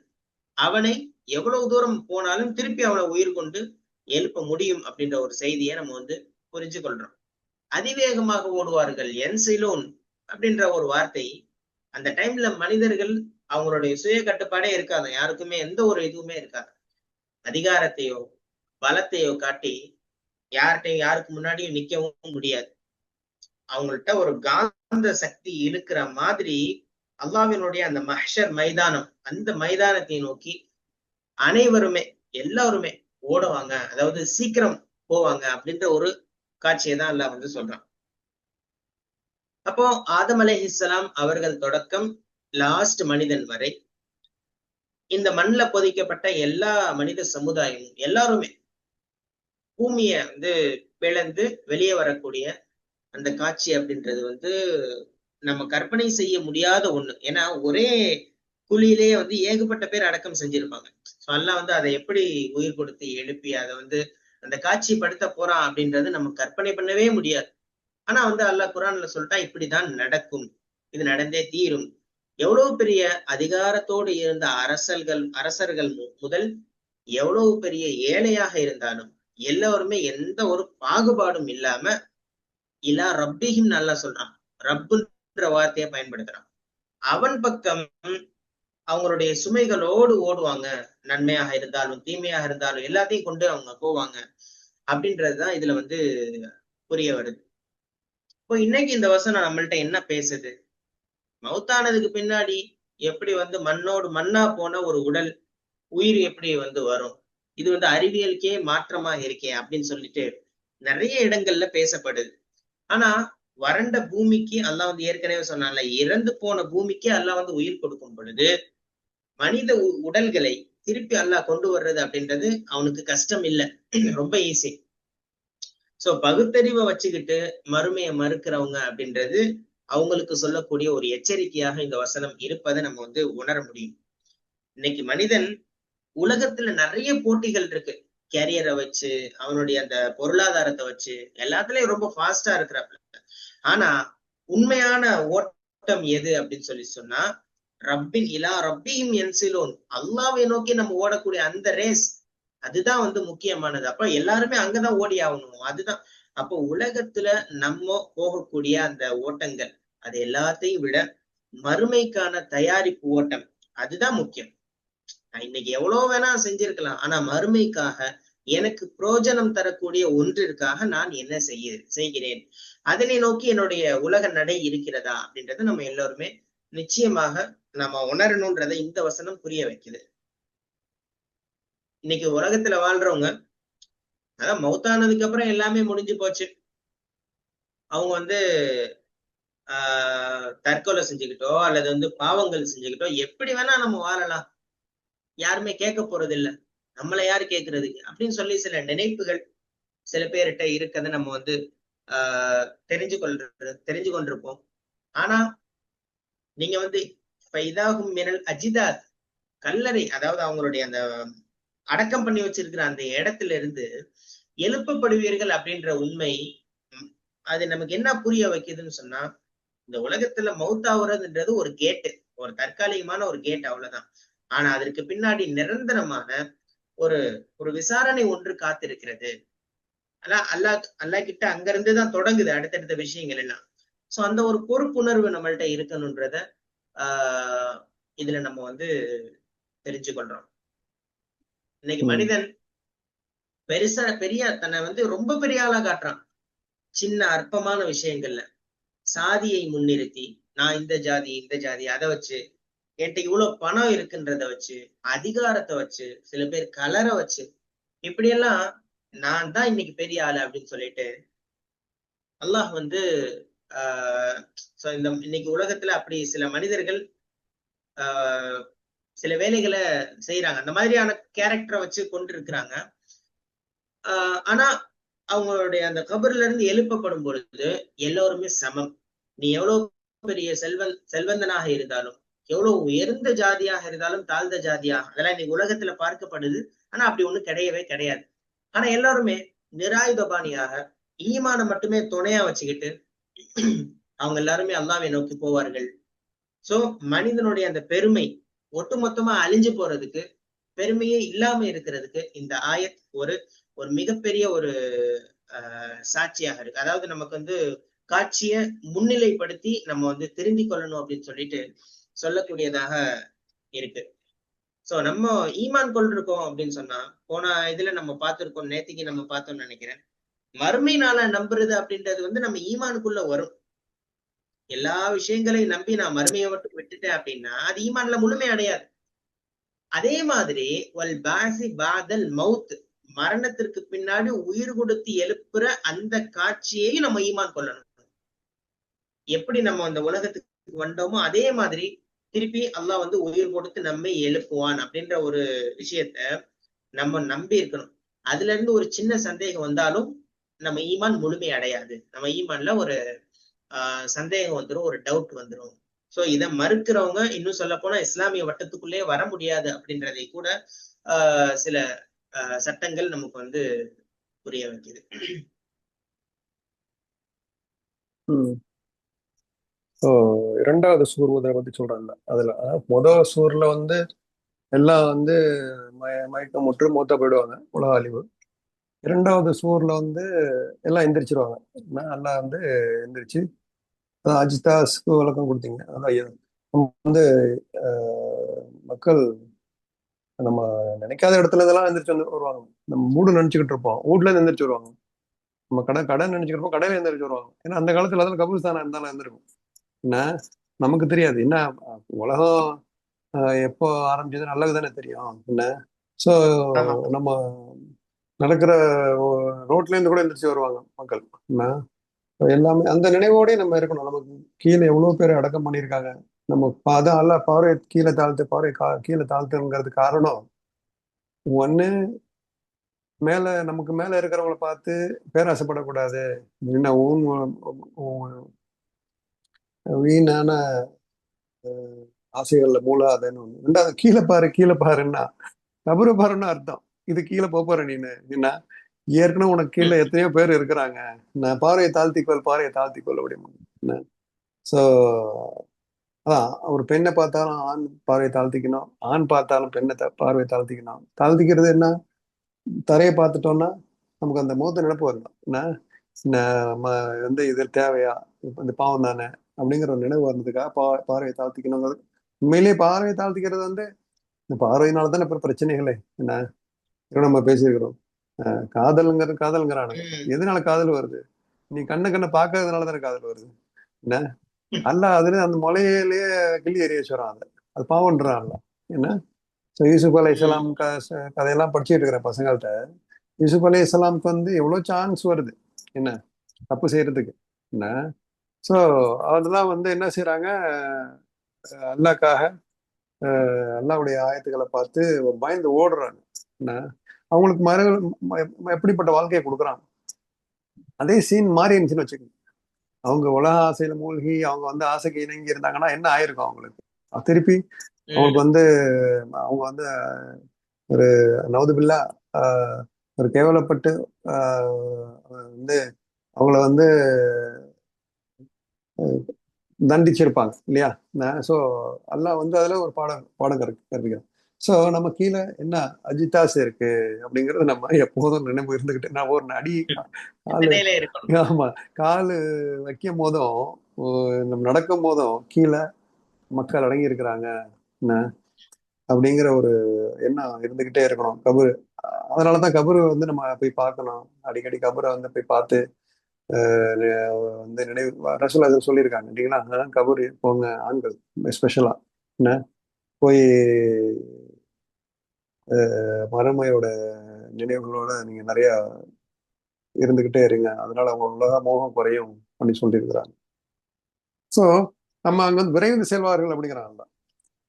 அவனை எவ்வளவு தூரம் போனாலும் திருப்பி அவனை உயிர் கொண்டு எழுப்ப முடியும் அப்படின்ற ஒரு செய்தியை நம்ம வந்து புரிஞ்சு கொள்றோம். அதிவேகமாக ஓடுவார்கள், என்சிலோன் அப்படின்ற ஒரு வார்த்தை அந்த டைம்ல மனிதர்கள் அவங்களுடைய சுய கட்டுப்பாடே இருக்காது, யாருக்குமே எந்த ஒரு இதுவுமே இருக்காது. அதிகாரத்தையோ பலத்தையோ காட்டி யார்கிட்டையும் யாருக்கு முன்னாடியும் நிக்கவும் முடியாது. அவங்கள்ட்ட ஒரு காந்த சக்தி இருக்கிற மாதிரி அல்லாஹ்வினுடைய அந்த மஹ்ஷர் மைதானம், அந்த மைதானத்தை நோக்கி அனைவருமே எல்லாருமே ஓடுவாங்க, அதாவது சீக்கிரம் போவாங்க அப்படின்ற ஒரு காட்சியை தான் அல்லாஹ் வந்து சொல்றான். அப்போ ஆதம் அலைஹிஸ்ஸலாம் அவர்கள் தொடக்கம் லாஸ்ட் மனிதன் வரை இந்த மண்ணுல பொதிக்கப்பட்ட எல்லா மனித சமுதாயமும் எல்லாருமே பூமியை வந்து பிளந்து வெளியே வரக்கூடிய அந்த காட்சி அப்படின்றது வந்து நம்ம கற்பனை செய்ய முடியாத ஒண்ணு. ஏன்னா ஒரே குழியிலேயே வந்து ஏகப்பட்ட பேர் அடக்கம் செஞ்சிருப்பாங்க. சோ அல்லாஹ் வந்து அதை எப்படி உயிர் கொடுத்து எழுப்பி அதை வந்து அந்த காட்சி படுத்த போறான் அப்படின்றது நம்ம கற்பனை பண்ணவே முடியாது. ஆனா வந்து அல்லாஹ் குரான்ல சொல்லிட்டா இப்படிதான் நடக்கும், இது நடந்தே தீரும். எவ்வளவு பெரிய அதிகாரத்தோடு இருந்த அரசர்கள் முதல் எவ்வளவு பெரிய ஏழையாக இருந்தாலும் எல்லோருமே எந்த ஒரு பாகுபாடும் இல்லாம இலா ரப்பிஹிம் நல்லா சொல்றான், ரப்புன்ற வார்த்தையை பயன்படுத்துறான். அவன் பக்கம் அவங்களுடைய சுமைகளோடு ஓடுவாங்க. நன்மையாக இருந்தாலும் தீமையாக இருந்தாலும் எல்லாத்தையும் கொண்டு அவங்க போவாங்க அப்படின்றதுதான் இதுல வந்து புரிய வருது. இப்போ இன்னைக்கு இந்த வசனம் நம்மள்ட்ட என்ன பேசுது? மௌத்தானதுக்கு பின்னாடி எப்படி வந்து மண்ணோடு மண்ணா போன ஒரு உடல் உயிர் எப்படி வந்து வரும், இது வந்து அறிவியலுக்கே மாற்றமா இருக்கே அப்படின்னு சொல்லிட்டு நிறைய இடங்கள்ல பேசப்படுது. ஆனா வறண்ட பூமிக்கு அல்லாஹ் வந்து ஏற்கனவே சொன்னான்ல, இறந்து போன பூமிக்கு அல்லாஹ் வந்து உயிர் கொடுக்கும் பொழுது மனித உடல்களை திருப்பி அல்லாஹ் கொண்டு வர்றது அப்படின்றது அவனுக்கு கஷ்டம் இல்லை, ரொம்ப ஈஸி. சோ பகுத்தறிவை வச்சுக்கிட்டு மறுமையை மறுக்கிறவங்க அப்படின்றது அவங்களுக்கு சொல்லக்கூடிய ஒரு எச்சரிக்கையாக இந்த வசனம் இருப்பதை நம்ம வந்து உணர முடியும். இன்னைக்கு மனிதன் உலகத்துல நிறைய போட்டிகள் இருக்கு. கேரியரை வச்சு, அவனுடைய அந்த பொருளாதாரத்தை வச்சு எல்லாத்துலயும் ரொம்ப ஃபாஸ்டா இருக்கிறாப்ல. ஆனா உண்மையான ஓட்டம் எது அப்படின்னு சொன்னா ரப்பின் இலா ரப்பியும் என்சிலோன், அல்லாவை நோக்கி நம்ம ஓடக்கூடிய அந்த ரேஸ், அதுதான் வந்து முக்கியமானது. அப்ப எல்லாருமே அங்கதான் ஓடி ஆகணும். அதுதான் அப்போ உலகத்துல நம்ம போகக்கூடிய அந்த ஓட்டங்கள் அது எல்லாத்தையும் விட மறுமைக்கான தயாரிப்பு ஓட்டம் அதுதான் முக்கியம். நான் இன்னைக்கு எவ்வளவு வேணா செஞ்சிருக்கலாம், ஆனா மறுமைக்காக எனக்கு புரோஜனம் தரக்கூடிய ஒன்றிற்காக நான் என்ன செய்கிறேன், அதனை நோக்கி என்னுடைய உலக நடை இருக்கிறதா அப்படின்றத நம்ம எல்லோருமே நிச்சயமாக நம்ம உணரணும்ன்றதை இந்த வசனம் புரிய வைக்குது. இன்னைக்கு உலகத்துல வாழ்றவங்க அதான் மௌத்தானதுக்கு அப்புறம் எல்லாமே முடிஞ்சு போச்சு, அவங்க வந்து தற்கொலை செஞ்சுக்கிட்டோ அல்லது வந்து பாவங்கள் செஞ்சுக்கிட்டோ எப்படி வேணா நம்ம வாழலாம், யாருமே கேட்க போறது இல்லை, நம்மளை யாரு கேட்கறது அப்படின்னு சொல்லி சில நினைப்புகள் சில பேர்கிட்ட இருக்கதை நம்ம வந்து தெரிஞ்சு கொண்டிருப்போம். ஆனா நீங்க வந்து இதாகும் மினல் அஜிதாத், கல்லறை அதாவது அவங்களுடைய அந்த அடக்கம் பண்ணி வச்சிருக்கிற அந்த இடத்துல இருந்து எழுப்பப்படுவீர்கள் அப்படின்ற உண்மை அது நமக்கு என்ன புரிய வைக்குதுன்னு சொன்னா, இந்த உலகத்துல மௌத்தாவுறதுன்றது ஒரு கேட்டு, ஒரு தற்காலிகமான ஒரு கேட், அவ்வளவுதான். ஆனா அதற்கு பின்னாடி நிரந்தரமான ஒரு ஒரு விசாரணை ஒன்று காத்திருக்கிறது. அல்லாஹ் கிட்ட அங்க இருந்துதான் தொடங்குது அடுத்தடுத்த விஷயங்கள் எல்லாம். சோ அந்த ஒரு பொறுப்புணர்வு நம்மள்ட்ட இருக்கணும்ன்றத இதுல நம்ம வந்து தெரிஞ்சு கொள்றோம். இன்னைக்கு மனிதன் பெரிய தன்னை வந்து ரொம்ப பெரிய ஆளா காட்டுறான் சின்ன அற்பமான விஷயங்கள்ல. சாதியை முன்னிறுத்தி நான் இந்த ஜாதி அதை வச்சு, என்கிட்ட இவ்வளவு பணம் இருக்குன்றத வச்சு, அதிகாரத்தை வச்சு, சில பேர் கலரை வச்சு, இப்படியெல்லாம் நான் தான் இன்னைக்கு பெரிய ஆளு அப்படின்னு சொல்லிட்டு அல்லாஹ் வந்து இந்த இன்னைக்கு உலகத்துல அப்படி சில மனிதர்கள் சில வேலைகளை செய்யறாங்க, அந்த மாதிரியான கேரக்டரை வச்சு கொண்டு இருக்கிறாங்க. ஆனா அவங்களுடைய அந்த கபர்ல இருந்து எழுப்பப்படும் பொழுது எல்லோருமே சமம். நீ எவ்வளவு பெரிய செல்வந்தனாக இருந்தாலும், எவ்வளவு உயர்ந்த ஜாதியாக இருந்தாலும், தாழ்ந்த ஜாதியாக, அதெல்லாம் இன்னைக்கு உலகத்துல பார்க்கப்படுது. ஆனா அப்படி ஒண்ணு கிடையவே கிடையாது. ஆனா எல்லாருமே நிராயுதபாணியாக ஈமானை மட்டுமே துணையா வச்சுக்கிட்டு அவங்க எல்லாருமே அல்லாஹ்வை நோக்கி போவார்கள். சோ மனிதனுடைய அந்த பெருமை ஒட்டுமொத்தமா அழிஞ்சு போறதுக்கு, பெருமையே இல்லாம இருக்கிறதுக்கு இந்த ஆயத் ஒரு ஒரு மிகப்பெரிய ஒரு சாட்சியாக இருக்கு. அதாவது நமக்கு வந்து காட்சியை முன்னிலைப்படுத்தி நம்ம வந்து திருந்திக் கொள்ளணும் அப்படின்னு சொல்லிட்டு சொல்லக்கூடியதாக இருக்கு. சோ நம்ம ஈமான் கொண்டிருக்கோம் அப்படின்னு சொன்னா, போன இதுல நம்ம பார்த்திருக்கோம், நேத்திக்கு நம்ம பார்த்தோம்னு நினைக்கிறேன், மறுமை நாள நம்புறது அப்படின்றது வந்து நம்ம ஈமானுக்குள்ள வரும். எல்லா விஷயங்களையும் நம்பி நான் மறுமையை மட்டும் விட்டுட்டேன் அப்படின்னா அது ஈமான்ல முழுமை அடையாது. அதே மாதிரி வல் பாசி பாதல் மவுத், மரணத்திற்கு பின்னாடி உயிர் கொடுத்து எழுப்புற அந்த காட்சியை நம்ம ஈமான் கொள்ளணும். எப்படி நம்ம அந்த உலகத்துக்கு வந்தோமோ அதே மாதிரி திருப்பி அல்லாஹ் வந்து உயிர் கொடுத்து நம்மை எழுப்புவான் அப்படின்ற ஒரு விஷயத்த நம்ம நம்பி இருக்கணும். அதுல இருந்து ஒரு சின்ன சந்தேகம் வந்தாலும் நம்ம ஈமான் முழுமை அடையாது. நம்ம ஈமான்ல ஒரு சந்தேகம் வந்துடும், ஒரு டவுட் வந்துடும். சோ இதை மறுக்கிறவங்க, இன்னும் சொல்ல போனா இஸ்லாமிய வட்டத்துக்குள்ளே வர முடியாது அப்படின்றதை கூட சில சட்டங்கள் நமக்கு வந்து புரிய வைக்குது. ஸோ இரண்டாவது சூர் உதரை பத்தி சொல்றாங்கல்ல, அதுல முதல் சூர்ல வந்து எல்லாம் வந்து மயக்கம் முற்று மூத்த போயிடுவாங்க, உலக அழிவு. இரண்டாவது சூர்ல வந்து எல்லாம் எந்திரிச்சிருவாங்க. எல்லாம் வந்து எந்திரிச்சு, அதான் அஜிதாஸ்க்கு விளக்கம் கொடுத்தீங்க. அதான் நம்ம வந்து மக்கள் நம்ம நினைக்காத இடத்துல இதெல்லாம் எந்திரிச்சு வந்து வருவாங்க. நம்ம மூடு நினைச்சுக்கிட்டு இருப்போம், வீட்ல இருந்து எந்திரிச்சு வருவாங்க. நம்ம கடன் நினைச்சுக்கிட்டு இருப்போம், கடையில எந்திரிச்சு வருவாங்க. ஏன்னா அந்த காலத்துல அதெல்லாம் கபூர்ஸ்தானா இருந்தாலும் இருந்திருக்கும். என்ன நமக்கு தெரியாது என்ன உலகம் எப்போ ஆரம்பிச்சது நல்லது தானே தெரியும் என்ன. ஸோ ஆமா. நம்ம நடக்கிற ரோட்ல இருந்து கூட எந்திரிச்சு வருவாங்க மக்கள் என்ன. எல்லாமே அந்த நினைவோடய நம்ம இருக்கணும். நமக்கு கீழே எவ்வளவு பேர் அடக்கம் பண்ணியிருக்காங்க. நம்ம அதான் அல்ல பார்வை கீழே தாழ்த்து, பார்வை கீழே தாழ்த்துங்கிறது காரணம் ஒண்ணு, மேல நமக்கு மேல இருக்கிறவங்கள பார்த்து பேராசைப்படக்கூடாது. என்ன வீணான ஆசைகள்ல மூலாதன்னு ஒண்ணு. ரெண்டாவது கீழே பாரு கீழே பாருன்னா கபர பாருன்னு அர்த்தம். இது கீழே போற நீனு என்ன, ஏற்கனவே உனக்கு கீழே எத்தனையோ பேர் இருக்கிறாங்க. நான் பார்வையை தாழ்த்திக்கொள், பார்வையை தாழ்த்திக்கொள் அப்படின்னு. ஸோ அதான் ஒரு பெண்ணை பார்த்தாலும் ஆண் பார்வையை தாழ்த்திக்கணும், ஆண் பார்த்தாலும் பெண்ணை பார்வையை தாழ்த்திக்கணும். தாழ்த்திக்கிறது என்ன, தரையை பார்த்துட்டோம்னா நமக்கு அந்த முகத்தை நினைப்பு வரணும். நம்ம வந்து இது தேவையா, இந்த பாவம் தானே அப்படிங்கிற ஒரு நினைவு வர்றதுக்காக பார்வையை தாழ்த்திக்கணுங்கிறது. உண்மையிலேயே பார்வையை தாழ்த்திக்கிறது வந்து இந்த பார்வையினால தானே இப்ப பிரச்சனைகளே என்ன நம்ம பேசியிருக்கிறோம். காதல்ங்கிறானுங்க. எதனால காதல் வருது, நீ கண்ணை பார்க்கறதுனால தானே காதல் வருது என்ன. அல்ல அதுல அந்த முளையிலேயே கிள்ளி எறிய வச்சுறான், அது பாவம்ன்றான்ல என்ன. யூசுப் அலை இஸ்லாம் கதையெல்லாம் படிச்சுட்டு இருக்கிற பசங்கள்கிட்ட யூசுப் அலை இஸ்லாமுக்கு வந்து எவ்வளவு சான்ஸ் வருது என்ன தப்பு செய்யறதுக்கு என்ன. ஸோ அதெல்லாம் வந்து என்ன செய்யறாங்க, அல்லாக்காக அல்லாவுடைய ஆயத்துக்களை பார்த்து பயந்து ஓடுறாங்க என்ன. அவங்களுக்கு எப்படிப்பட்ட வாழ்க்கையை கொடுக்குறாங்க. அதே சீன் மாறி இருந்துச்சுன்னு வச்சுக்கோங்க, அவங்க உலக ஆசையில மூழ்கி அவங்க வந்து ஆசைக்கு இணங்கி இருந்தாங்கன்னா என்ன ஆயிருக்கும் அவங்களுக்கு. திருப்பி அவங்களுக்கு வந்து அவங்க வந்து ஒரு நவதுபில்லா ஒரு கேவலப்பட்டு வந்து அவங்கள வந்து தண்டிச்சிருப்பாங்க இல்லையா. ஸோ எல்லாம் வந்து அதுல ஒரு பாடம் கற்பிக்கிறோம். ஸோ நம்ம கீழே என்ன அஜிதாஸ் இருக்கு அப்படிங்கறது நம்ம எப்போதும் நினைவு இருந்துகிட்டு, நான் ஒரு அடி ஆமா காலு வைக்கும் போதும் நம்ம நடக்கும் போதும் கீழே மக்கள் அடங்கி இருக்கிறாங்க என்ன அப்படிங்கிற ஒரு எண்ணம் இருந்துகிட்டே இருக்கணும். கபரு, அதனாலதான் கபரு வந்து நம்ம போய் பார்க்கணும். அடிக்கடி கபரை வந்து போய் பார்த்து வந்து நினைவு ரசூல் அதை சொல்லியிருக்காங்க இல்லைங்களா. அதெல்லாம் கபரு போங்க ஆண்கள் ஸ்பெஷலா என்ன போய் மறுமையோட நினைவுகளோட நீங்க நிறைய இருந்துகிட்டே இருங்க, அதனால அவங்க உலக மோகம் குறையும் பண்ணி சொல்லியிருக்கிறாங்க. ஸோ நம்ம அங்க வந்து விரைந்து செல்வார்கள் அப்படிங்கிறாங்க.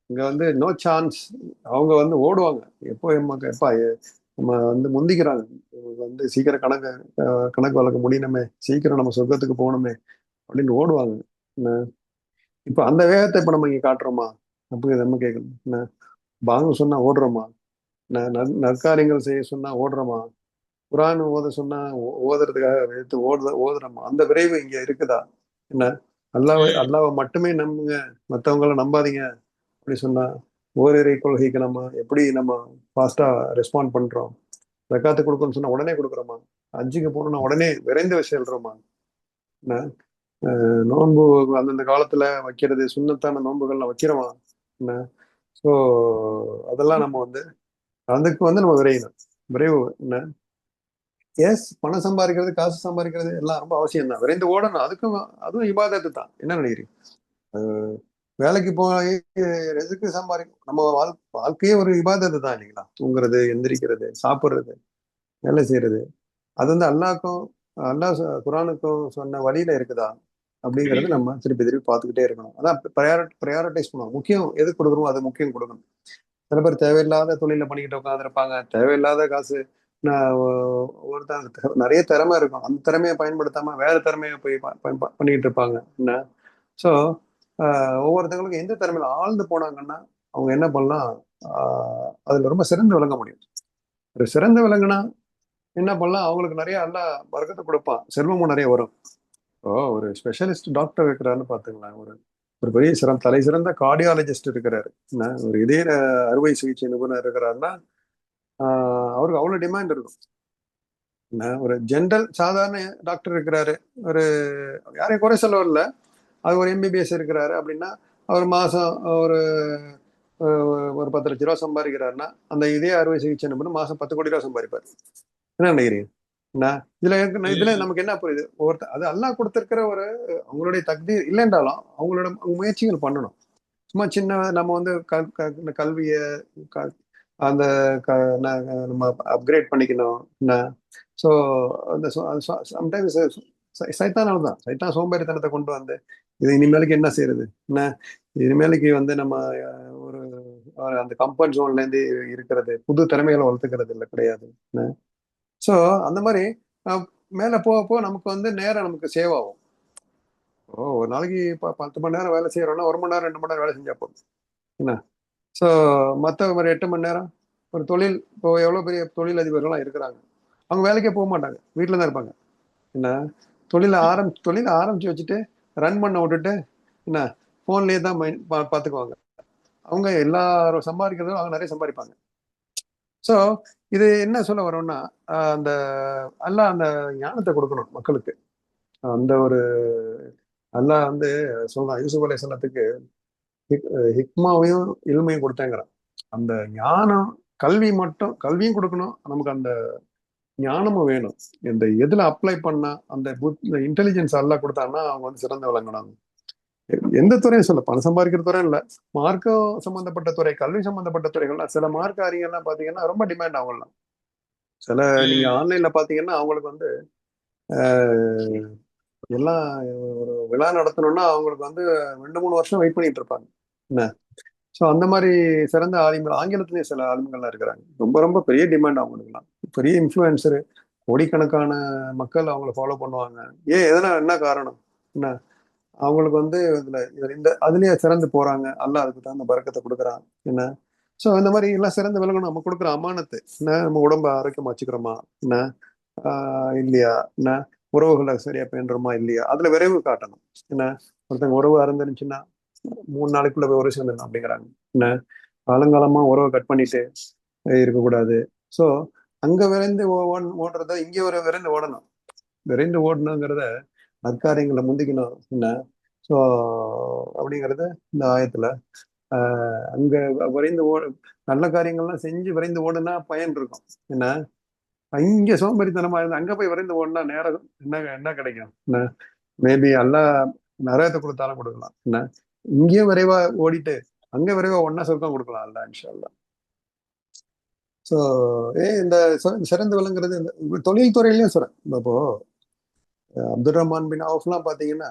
இங்க வந்து நோ சான்ஸ், அவங்க வந்து ஓடுவாங்க. எப்போ நம்ம வந்து முந்திக்கிறாங்க வந்து சீக்கிரம் கணக்கு வழக்க முடியணுமே, சீக்கிரம் நம்ம சொர்க்கத்துக்கு போகணுமே அப்படின்னு ஓடுவாங்க என்ன. இப்ப அந்த வேகத்தை இப்ப நம்ம இங்க காட்டுறோமா அப்படி நம்ம கேட்கணும் என்ன. பாங்க சொன்னா ஓடுறோமா, நற்காரியங்கள் செய்ய சொன்னா ஓடுறோமா, குரான் ஓத சொன்னா ஓதுறதுக்காக எடுத்து ஓதுறோமா, அந்த விரைவு இங்க இருக்குதா என்ன. அல்லாவை மட்டுமே நம்புங்க, மற்றவங்கள நம்பாதீங்க அப்படி சொன்னா ஓரிரை கொள்கைக்கு நம்ம எப்படி நம்ம ஃபாஸ்டா ரெஸ்பாண்ட் பண்றோம். ஜக்காத்து கொடுக்கணும்னு சொன்னா உடனே கொடுக்குறோமா, அஞ்சுக்கு போகணும்னா உடனே விரைந்து செல்றோமா என்ன. நோன்பு அந்தந்த காலத்துல வைக்கிறது சுண்ணத்தான நோன்புகள்லாம் வைக்கிறோமா என்ன. ஸோ அதெல்லாம் நம்ம வந்து அதுக்கு வந்து நம்ம விரைவு என்ன. எஸ், பணம் சம்பாதிக்கிறது காசு சம்பாதிக்கிறது எல்லாம் ரொம்ப அவசியம் தான், விரைந்து ஓடணும். அதுவும் இபாதத்து தான். என்ன நினைக்கிறீங்க, வேலைக்கு போய் எதுக்கு சம்பாதிக்கும், நம்ம வாழ்க்கையே ஒரு இபாதத்து தான் இல்லைங்களா. தூங்குறது, எந்திரிக்கிறது, சாப்பிடுறது, வேலை செய்யறது, அது வந்து அல்லாஹ் குரானுக்கும் சொன்ன வழியில இருக்குதா அப்படிங்கறது நம்ம திருப்பி பார்த்துக்கிட்டே இருக்கணும். அதான் ப்ரையாரிட்டைஸ் பண்ணுவோம். முக்கியம் எது கொடுக்குறோம் அது முக்கியம் கொடுக்கணும். சில பேர் தேவையில்லாத தொழில பண்ணிக்கிட்டு உட்காந்துருப்பாங்க, தேவையில்லாத காசு நான் ஒருத்தர் நிறைய திறமை இருக்கும், அந்த திறமையை பயன்படுத்தாம வேற திறமையை போய் பண்ணிட்டு இருப்பாங்க என்ன. ஸோ ஒவ்வொருத்தவங்களுக்கும் எந்த திறமையில ஆழ்ந்து போனாங்கன்னா அவங்க என்ன பண்ணலாம், அதுல ரொம்ப சிறந்து விளங்க முடியும். ஒரு சிறந்து விளங்குனா என்ன பண்ணலாம், அவங்களுக்கு நிறைய நல்லா வர்க்கத்தை கொடுப்பான், செல்வமும் நிறைய வரும். ஒரு ஸ்பெஷலிஸ்ட் டாக்டர் இருக்கிறாருன்னு பாத்துக்கலாம், ஒரு ஒரு பெரிய தலை சிறந்த கார்டியாலஜிஸ்ட் இருக்கிறாரு, ஒரு இதய அறுவை சிகிச்சை நிபுணர் இருக்கிறாருன்னா அவருக்கு அவ்வளவு டிமாண்ட் இருக்கும். ஒரு ஜென்ரல் சாதாரண டாக்டர் இருக்கிறாரு, ஒரு யாரையும் குறை சொல்ல வரல, அது ஒரு எம்பிபிஎஸ் இருக்கிறாரு அப்படின்னா அவர் மாசம் ஒரு ஒரு 10 லட்ச ரூபா சம்பாதிக்கிறாருன்னா அந்த இதே அறுவை சிகிச்சை நிபுணர் மாசம் 10 கோடி ரூபா சம்பாதிப்பாரு. என்ன நினைக்கிறீங்க? இதுல நமக்கு என்ன புரியுது, அது அல்லாஹ் கொடுத்திருக்கிற ஒரு அவங்களுடைய தக்தீர் இல்லைன்றாலும் அவங்களோட முயற்சிகள் பண்ணணும். சும்மா சின்ன நம்ம வந்து கல்விய அந்த நம்ம அப்கிரேட் பண்ணிக்கணும் என்ன. ஸோ அந்த சம்டைம்ஸ் சைத்தானால தான், சைத்தான் சோம்பேறித்தனத்தை கொண்டு வந்து இது இனிமேலுக்கு என்ன செய்யறது என்ன, இனிமேலுக்கு வந்து நம்ம ஒரு அந்த கம்ஃபர்ட் ஜோன்ல இருந்து இருக்கிறது, புது திறமைகளை வளர்த்துக்கிறது இல்லை கிடையாது. ஸோ அந்த மாதிரி மேல போக போக நமக்கு வந்து நேரம் நமக்கு சேவ் ஆகும். ஒரு நாளைக்கு 10 மணி நேரம் வேலை செய்யறோம்னா 1 மணி நேரம் 2 மணி நேரம் வேலை செஞ்சா போதும் என்ன. ஸோ மற்ற ஒரு 8 மணி நேரம் ஒரு தொழில், இப்போ எவ்வளவு பெரிய தொழில் அதிபர்கள்லாம் இருக்கிறாங்க, அவங்க வேலைக்கே போக மாட்டாங்க, வீட்டில தான் இருப்பாங்க என்ன. தொழில ஆரம்பிச்சு வச்சுட்டு ரன் பண்ண விட்டுட்டு என்ன போன்லயே தான் பார்த்துக்குவாங்க. அவங்க எல்லாரும் சம்பாதிக்கிறதும் அவங்க நிறைய சம்பாதிப்பாங்க. ஸோ இது என்ன சொல்ல வரோம்னா அந்த அல்லாஹ் அந்த ஞானத்தை கொடுக்கணும் மக்களுக்கு. அந்த ஒரு அல்லாஹ் வந்து சொல்றான் யூசுப் அலைஹிஸ்ஸலாத்துக்கு ஹிக்மாவையும் இல்மையும் கொடுத்தேங்கிறான். அந்த ஞானம் கல்வியும் கொடுக்கணும் நமக்கு, அந்த ஞானமும் வேணும். இந்த எதுல அப்ளை பண்ணா அந்த இன்டெலிஜென்ஸ் அல்லாஹ் கொடுத்தான்னா அவங்க வந்து சிறந்து விளங்கணும். எந்த துறையும் சொல்ல, பணம் சம்பாதிக்கிற துறை இல்ல, மார்க்கம் சம்பந்தப்பட்ட துறை, கல்வி சம்பந்தப்பட்ட துறைகள்லாம் சில மார்க்க அறிஞர்லாம் பாத்தீங்கன்னா ரொம்ப டிமாண்ட் ஆகலாம். சில நீங்க ஆன்லைன்ல பாத்தீங்கன்னா அவங்களுக்கு வந்து எல்லாம் ஒரு விழா நடத்தணும்னா அவங்களுக்கு வந்து 2-3 வருஷம் வெயிட் பண்ணிட்டு இருப்பாங்க என்ன. ஸோ அந்த மாதிரி சிறந்த ஆளுங்கள் ஆங்கிலத்திலேயே சில ஆளுங்கள்லாம் இருக்கிறாங்க, ரொம்ப ரொம்ப பெரிய டிமாண்ட் அவங்களுக்குலாம், பெரிய இன்ஃப்ளூயன்சரு, கோடிக்கணக்கான மக்கள் அவங்கள ஃபாலோ பண்ணுவாங்க. எதனா என்ன காரணம் என்ன, அவங்களுக்கு வந்து இந்த அதுலயே சிறந்து போறாங்க, அல்லாஹ் அதுக்கு தகுந்த பரக்கத்தை கொடுக்குறான் என்ன. ஸோ இந்த மாதிரி எல்லாம் சிறந்து விளங்கணும். நம்ம கொடுக்குற அமானத்து என்ன, நம்ம உடம்ப ஆரோக்கியமா வச்சுக்கிறோமா என்ன, இல்லையா என்ன, உறவுகளை சரியா பேணுறோமா இல்லையா, அதுல விரைவு காட்டணும் என்ன. ஒருத்தங்க உறவு அறந்துருந்துச்சுன்னா 3 நாளைக்குள்ள போய் உறவு சேர்ந்துடணும் அப்படிங்கிறாங்க என்ன. காலங்காலமா உறவை கட் பண்ணிட்டு இருக்கக்கூடாது. ஸோ அங்க விரைந்து ஓடுறத இங்கே ஒரு விரைந்து ஓடணும். விரைந்து ஓடணுங்கிறத நற்காரியங்களை முந்திக்கணும் என்ன. ஸோ அப்படிங்கிறத இந்த ஆயத்துல அங்க விரைந்து நல்ல காரியங்கள்லாம் செஞ்சு விரைந்து ஓடுனா பயன் இருக்கும் என்ன. இங்க சோம்பேறித்தனமா இருந்து அங்க போய் விரைந்து ஓடுனா நேரம் என்ன என்ன கிடைக்கும் என்ன. மேபி எல்லாம் நரகத்தை கொடுத்தாலும் கொடுக்கலாம் என்ன. இங்கேயும் விரைவா ஓடிட்டு அங்க விரைவா ஒன்னா சொர்க்கம் கொடுக்கலாம் அல்ல இன்ஷா அல்லாஹ். ஸோ இந்த சிறந்து விளங்குறது இந்த தொழில் துறையிலையும் சொல்றேன். இப்போ அப்துல் ரஹ்மான் பின் அவுஃப்லாம் பாத்தீங்கன்னா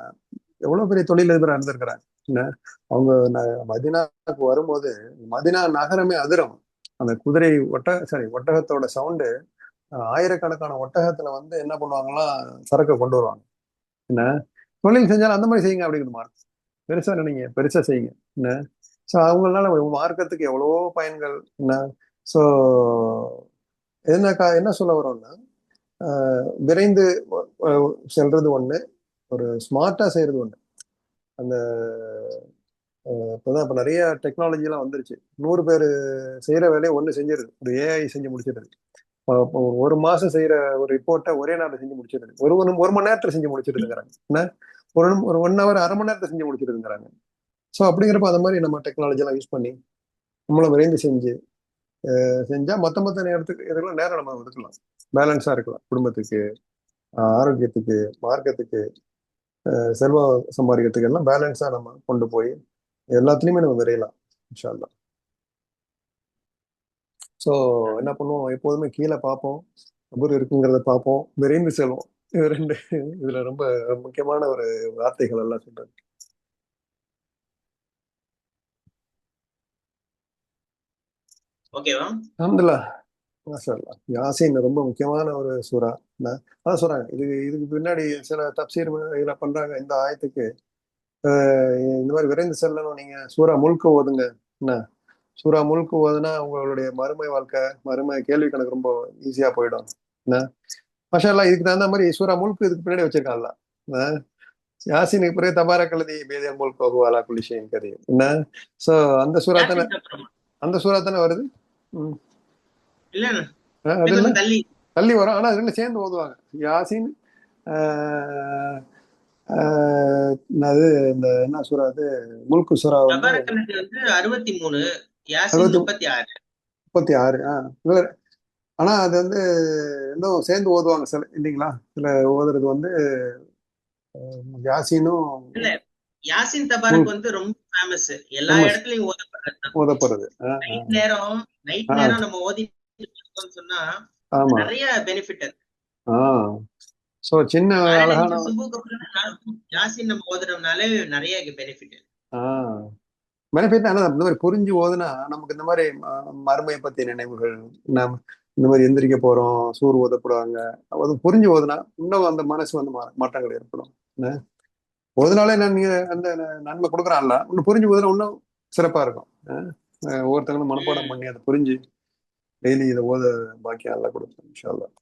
எவ்வளவு பெரிய தொழிலதிபராக இருந்திருக்கிறாங்க என்ன. அவங்க மதினாவுக்கு வரும்போது மதினா நகரமே அதிரும். அந்த குதிரை ஒட்டகத்தோட சவுண்டு, ஆயிரக்கணக்கான ஒட்டகத்துல வந்து என்ன பண்ணுவாங்கன்னா சரக்கை கொண்டு வருவாங்க என்ன. தொழில் செஞ்சாலும் அந்த மாதிரி செய்யுங்க அப்படிங்கிற மார்க், பெருசா நினைங்க, பெருசா செய்யுங்க என்ன. ஸோ அவங்களால மார்க்கத்துக்கு எவ்வளவோ பயன்கள் என்ன. ஸோ என்ன சொல்ல வரோம்னா விரைந்து செல்றது ஒண்ணு, ஒரு ஸ்மார்ட்டா செய்யறது ஒண்ணு. அந்த இப்பதான் இப்ப நிறைய டெக்னாலஜி எல்லாம் வந்துருச்சு, 100 பேர் செய்யற வேலையை ஒண்ணு செஞ்சிருது, ஒரு ஏஐ செஞ்சு முடிச்சிருது. ஒரு மாசம் செய்யற ஒரு ரிப்போர்ட்டை ஒரே நாள் செஞ்சு முடிச்சிருது, ஒரு மணி நேரத்துல செஞ்சு முடிச்சிருதுங்கிறாங்க என்ன. ஒரு 1 ஹவர் அரை மணி நேரத்தை செஞ்சு முடிச்சிருதுங்கிறாங்க. ஸோ அப்படிங்கிறப்ப அந்த மாதிரி நம்ம டெக்னாலஜி எல்லாம் யூஸ் பண்ணி நம்மளும் விரைந்து செஞ்சா மொத்த நேரத்துக்கு இதெல்லாம் நேரம் நம்ம ஒதுக்கலாம், பேலன்ஸா இருக்கலாம், குடும்பத்துக்கு, ஆரோக்கியத்துக்கு, மார்க்கத்துக்கு, செல்வம் சம்பாதிக்கிறதுக்கு எல்லாம் பேலன்ஸா நம்ம கொண்டு போய் எல்லாத்துலயுமே நம்ம விரையலாம் இன்ஷா அல்லாஹ். ஸோ என்ன பண்ணுவோம், எப்போதுமே கீழே பார்ப்போம், சபூர் இருக்குங்கிறத பார்ப்போம், விரைந்து செல்வோம். இது ரெண்டு இதுல ரொம்ப முக்கியமான ஒரு வார்த்தைகள் எல்லாம் சொல்றேன். ஓகேவா? அல்ஹம்துலில்லாஹ். மாஷா அல்லாஹ். யாசீன் ரொம்ப முக்கியமான ஒரு சூறா. அதான் சொல்றாங்க, இதுக்கு பின்னாடி சில தப்சீர் இதுல பண்றாங்க இந்த ஆயத்துக்கு. இந்த மாதிரி விரைந்து செல்லணும், நீங்க சூறா முழுக்க ஓதுங்க. என்ன, சூறா முழுக்க ஓதுனா உங்களுடைய மறுமை வாழ்க்கை, மறுமை கேள்வி கணக்கு ரொம்ப ஈஸியா போயிடும். என்ன, மாஷா அல்லாஹ். இதுக்கு தகுந்த மாதிரி சூறா முழுக்க இதுக்கு பின்னாடி வச்சிருக்காங்கல்ல. அஹ் யாசீனுக்கு பிறகு தபாரக்கல்லதி பேதியல் முல்கு வஹுவ அலா குல்லி ஷைஇன் கதீர். என்ன, சோ அந்த சூறா தானே, யாசின் அப்புறம் அந்த சூறா தானே வருது. ம். இல்ல அது இன்னும் இல்ல, கொஞ்சம் தள்ளி. தள்ளி வரும், ஆனா அது ரெண்டு சேர்ந்து ஓதுவாங்க. யாசின், ஆஹ் அது இந்த என்ன சூறா, அது முல்கு சூறா வந்து தபாரக்கல்லதி வந்து 63, யாசின் 66, 36. 36. இல்ல, ஆனா அது வந்து இன்னும் சேர்ந்து ஓதுவாங்க சில, இல்லைங்களா? சில ஓதுறது வந்து யாசீனும் இல்ல யாசின் தபாரக் முல்க் வந்து ரொம்ப ஃபேமஸ், எல்லா ஃபேமஸ் இடத்துலயும் ஓதப்படுறது. ஓதப்படுறது. நைட் நேரம் நைட் ஆ, நேரம் நம்ம ஓதிட்டு இருக்கோம்னு சொன்னா ஆமா. நிறைய பெனிஃபிட் இருக்கு. ஆஹ் சோ சின்ன காலையில அழகான. எழுந்து சுபுக்கு அப்புறம் யாசின் நம்ம ஓதுறதுனால நிறைய பெனிஃபிட். ஆஹ் பெனிஃபிட் என்ன, இந்த மாதிரி புரிஞ்சு ஓதுனா நமக்கு இந்த மாதிரி மறுமையை பத்தி நினைவுகள், நம்ம இந்த மாதிரி எந்திரிக்க போறோம், சூர் ஓதப்படுவாங்க, அது புரிஞ்சு ஓதுனா இன்னும் அந்த மனசு வந்து மாற்றங்கள் ஏற்படும். என்ன, ஓதுனாலே நான் நீங்க அந்த நன்மை கொடுக்குறான்ல, இன்னும் புரிஞ்சு ஓதுனா இன்னும் சிறப்பா இருக்கும். ஒவ்வொருத்தங்களும் மனப்பாடம் ம் பண்ணி அதை புரிஞ்சு டெய்லி இதை ஓத பாக்கியம் எல்லாம் கொடுக்கும் இன்ஷா அல்லாஹ்.